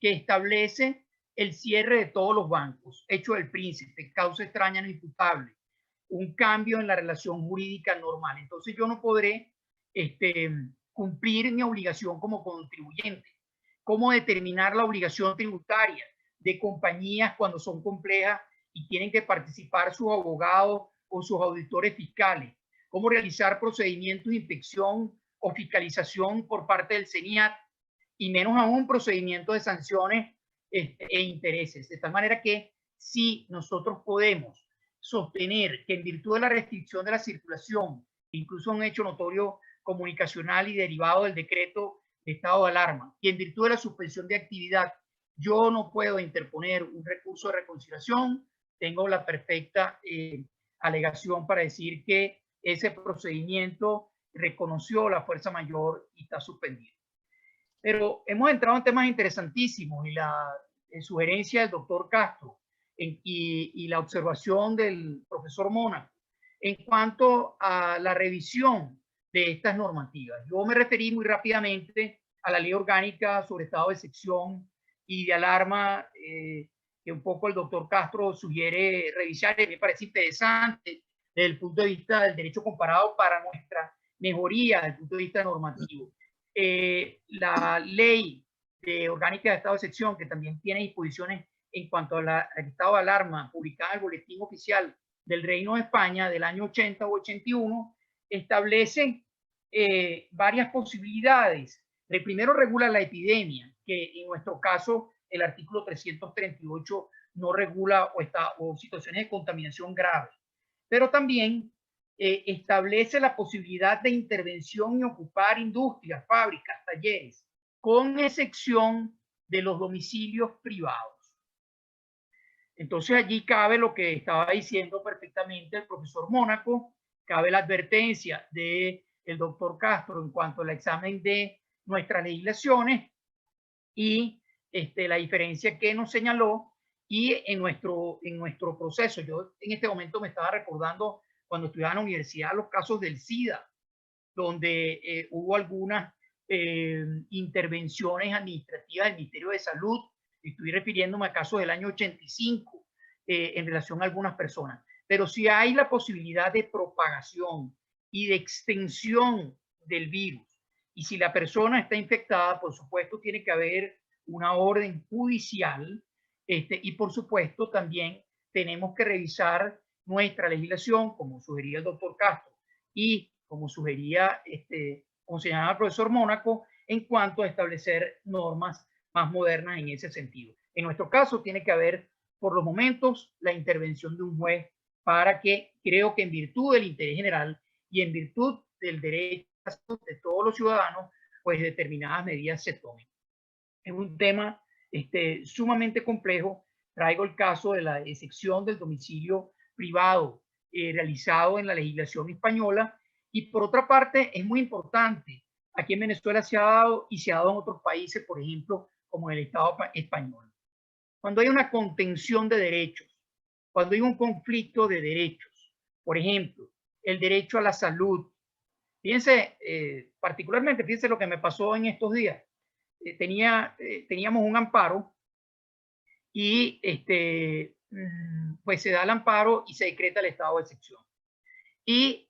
S3: que establece el cierre de todos los bancos, hecho del príncipe, causa extraña no imputable, un cambio en la relación jurídica normal. Entonces yo no podré cumplir mi obligación como contribuyente. ¿Cómo determinar la obligación tributaria de compañías cuando son complejas y tienen que participar sus abogados o sus auditores fiscales? ¿Cómo realizar procedimientos de inspección o fiscalización por parte del CENIAT? Y menos aún procedimientos de sanciones e intereses. De tal manera que si nosotros podemos sostener que en virtud de la restricción de la circulación, incluso un hecho notorio comunicacional y derivado del decreto de estado de alarma, y en virtud de la suspensión de actividad, yo no puedo interponer un recurso de reconciliación, tengo la perfecta alegación para decir que ese procedimiento reconoció la fuerza mayor y está suspendido. Pero hemos entrado en temas interesantísimos y la sugerencia del doctor Castro y la observación del profesor Mónaco en cuanto a la revisión de estas normativas. Yo me referí muy rápidamente a la ley orgánica sobre estado de excepción y de alarma que un poco el doctor Castro sugiere revisar, y me parece interesante desde el punto de vista del derecho comparado para nuestra mejoría desde el punto de vista normativo. La ley orgánica de estado de excepción, que también tiene disposiciones en cuanto al estado de alarma publicada en el Boletín Oficial del Reino de España del año 80 o 81, establece varias posibilidades. El primero regula la epidemia, que en nuestro caso el artículo 338 no regula o situaciones de contaminación grave, pero también establece la posibilidad de intervención y ocupar industrias, fábricas, talleres, con excepción de los domicilios privados. Entonces allí cabe lo que estaba diciendo perfectamente el profesor Mónaco, cabe la advertencia del doctor Castro en cuanto al examen de nuestras legislaciones y la diferencia que nos señaló y en nuestro proceso. Yo en este momento me estaba recordando cuando estudiaba en la universidad los casos del SIDA, donde hubo algunas intervenciones administrativas del Ministerio de Salud. Estoy refiriéndome a casos del año 85 en relación a algunas personas. Pero si hay la posibilidad de propagación y de extensión del virus, y si la persona está infectada, por supuesto tiene que haber una orden judicial y por supuesto también tenemos que revisar nuestra legislación, como sugería el doctor Castro y como sugería, como señalaba el profesor Mónaco, en cuanto a establecer normas más modernas en ese sentido. En nuestro caso tiene que haber, por los momentos, la intervención de un juez para que, creo que en virtud del interés general y en virtud del derecho de todos los ciudadanos, pues determinadas medidas se tomen. Es un tema sumamente complejo. Traigo el caso de la excepción del domicilio privado realizado en la legislación española, y por otra parte es muy importante. Aquí en Venezuela se ha dado y se ha dado en otros países, por ejemplo, como en el Estado español. Cuando hay una contención de derechos, cuando hay un conflicto de derechos, por ejemplo, el derecho a la salud. Fíjense, particularmente, fíjense lo que me pasó en estos días. Teníamos un amparo y pues se da el amparo y se decreta el estado de excepción. Y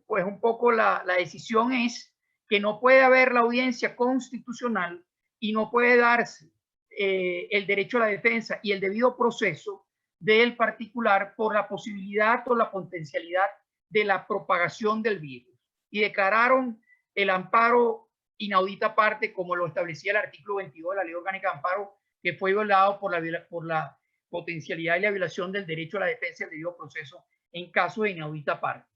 S3: pues un poco la decisión es que no puede haber la audiencia constitucional y no puede darse el derecho a la defensa y el debido proceso del particular por la posibilidad o la potencialidad de la propagación del virus. Y declararon el amparo inaudita parte, como lo establecía el artículo 22 de la Ley Orgánica de Amparo, que fue violado por la potencialidad y la violación del derecho a la defensa y el debido proceso en caso de inaudita parte,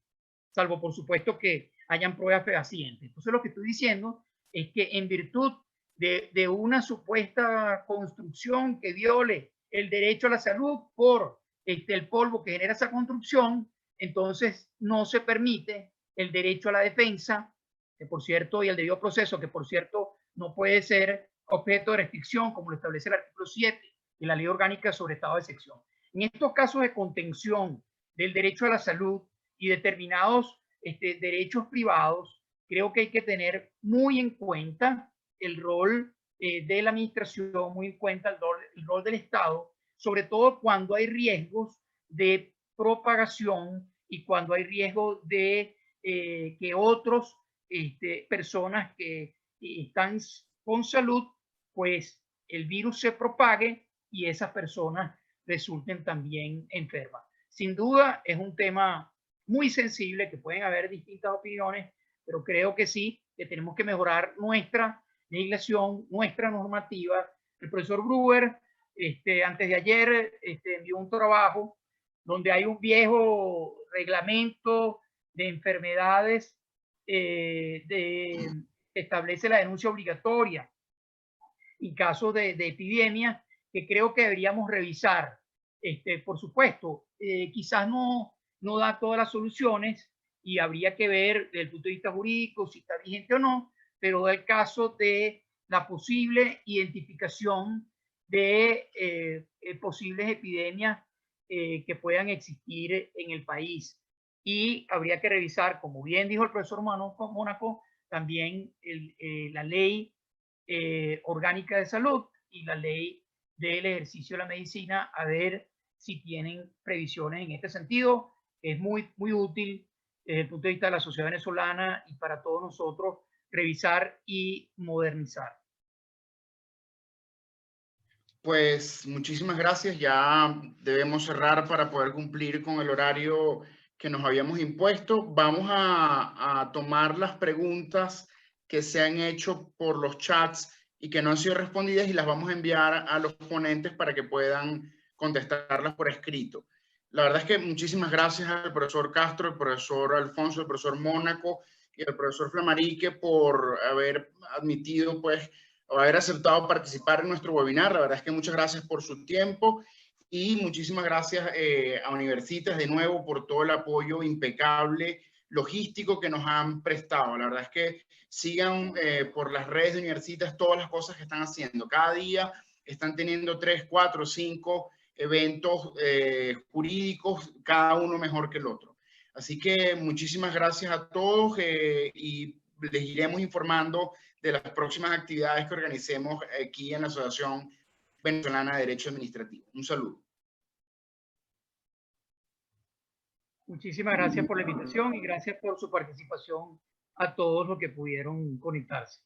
S3: salvo por supuesto que hayan pruebas fehacientes. Entonces lo que estoy diciendo es que en virtud de una supuesta construcción que viole el derecho a la salud por el polvo que genera esa construcción, entonces no se permite el derecho a la defensa, que por cierto, y el debido proceso, que por cierto no puede ser objeto de restricción, como lo establece el artículo 7 de la Ley Orgánica sobre Estado de Excepción. En estos casos de contención del derecho a la salud y determinados derechos privados, creo que hay que tener muy en cuenta el rol de la administración, muy en cuenta el rol del Estado, sobre todo cuando hay riesgos de propagación y cuando hay riesgo de que otros personas que están con salud, pues el virus se propague y esas personas resulten también enfermas. Sin duda es un tema muy sensible, que pueden haber distintas opiniones, pero creo que sí, que tenemos que mejorar nuestra legislación, nuestra normativa. El profesor Brewer, antes de ayer, envió un trabajo donde hay un viejo reglamento de enfermedades que establece la denuncia obligatoria en caso de epidemia, que creo que deberíamos revisar. Por supuesto, quizás no da todas las soluciones y habría que ver desde el punto de vista jurídico si está vigente o no, pero da el caso de la posible identificación de posibles epidemias que puedan existir en el país. Y habría que revisar, como bien dijo el profesor Mónaco, también la ley orgánica de salud y la ley del ejercicio de la medicina, a ver si tienen previsiones en este sentido. Es muy útil desde el punto de vista de la sociedad venezolana y para todos nosotros revisar y modernizar.
S1: Pues muchísimas gracias. Ya debemos cerrar para poder cumplir con el horario que nos habíamos impuesto. Vamos a tomar las preguntas que se han hecho por los chats y que no han sido respondidas y las vamos a enviar a los ponentes para que puedan contestarlas por escrito. La verdad es que muchísimas gracias al profesor Castro, al profesor Alfonso, al profesor Mónaco y al profesor Flamarique por haber admitido, pues, o haber aceptado participar en nuestro webinar. La verdad es que muchas gracias por su tiempo y muchísimas gracias a Universitas de nuevo por todo el apoyo impecable logístico que nos han prestado. La verdad es que sigan por las redes de Universitas todas las cosas que están haciendo. Cada día están teniendo 3, 4, 5 eventos jurídicos, cada uno mejor que el otro. Así que muchísimas gracias a todos y les iremos informando de las próximas actividades que organicemos aquí en la Asociación Venezolana de Derecho Administrativo. Un saludo.
S3: Muchísimas gracias por la invitación y gracias por su participación a todos los que pudieron conectarse.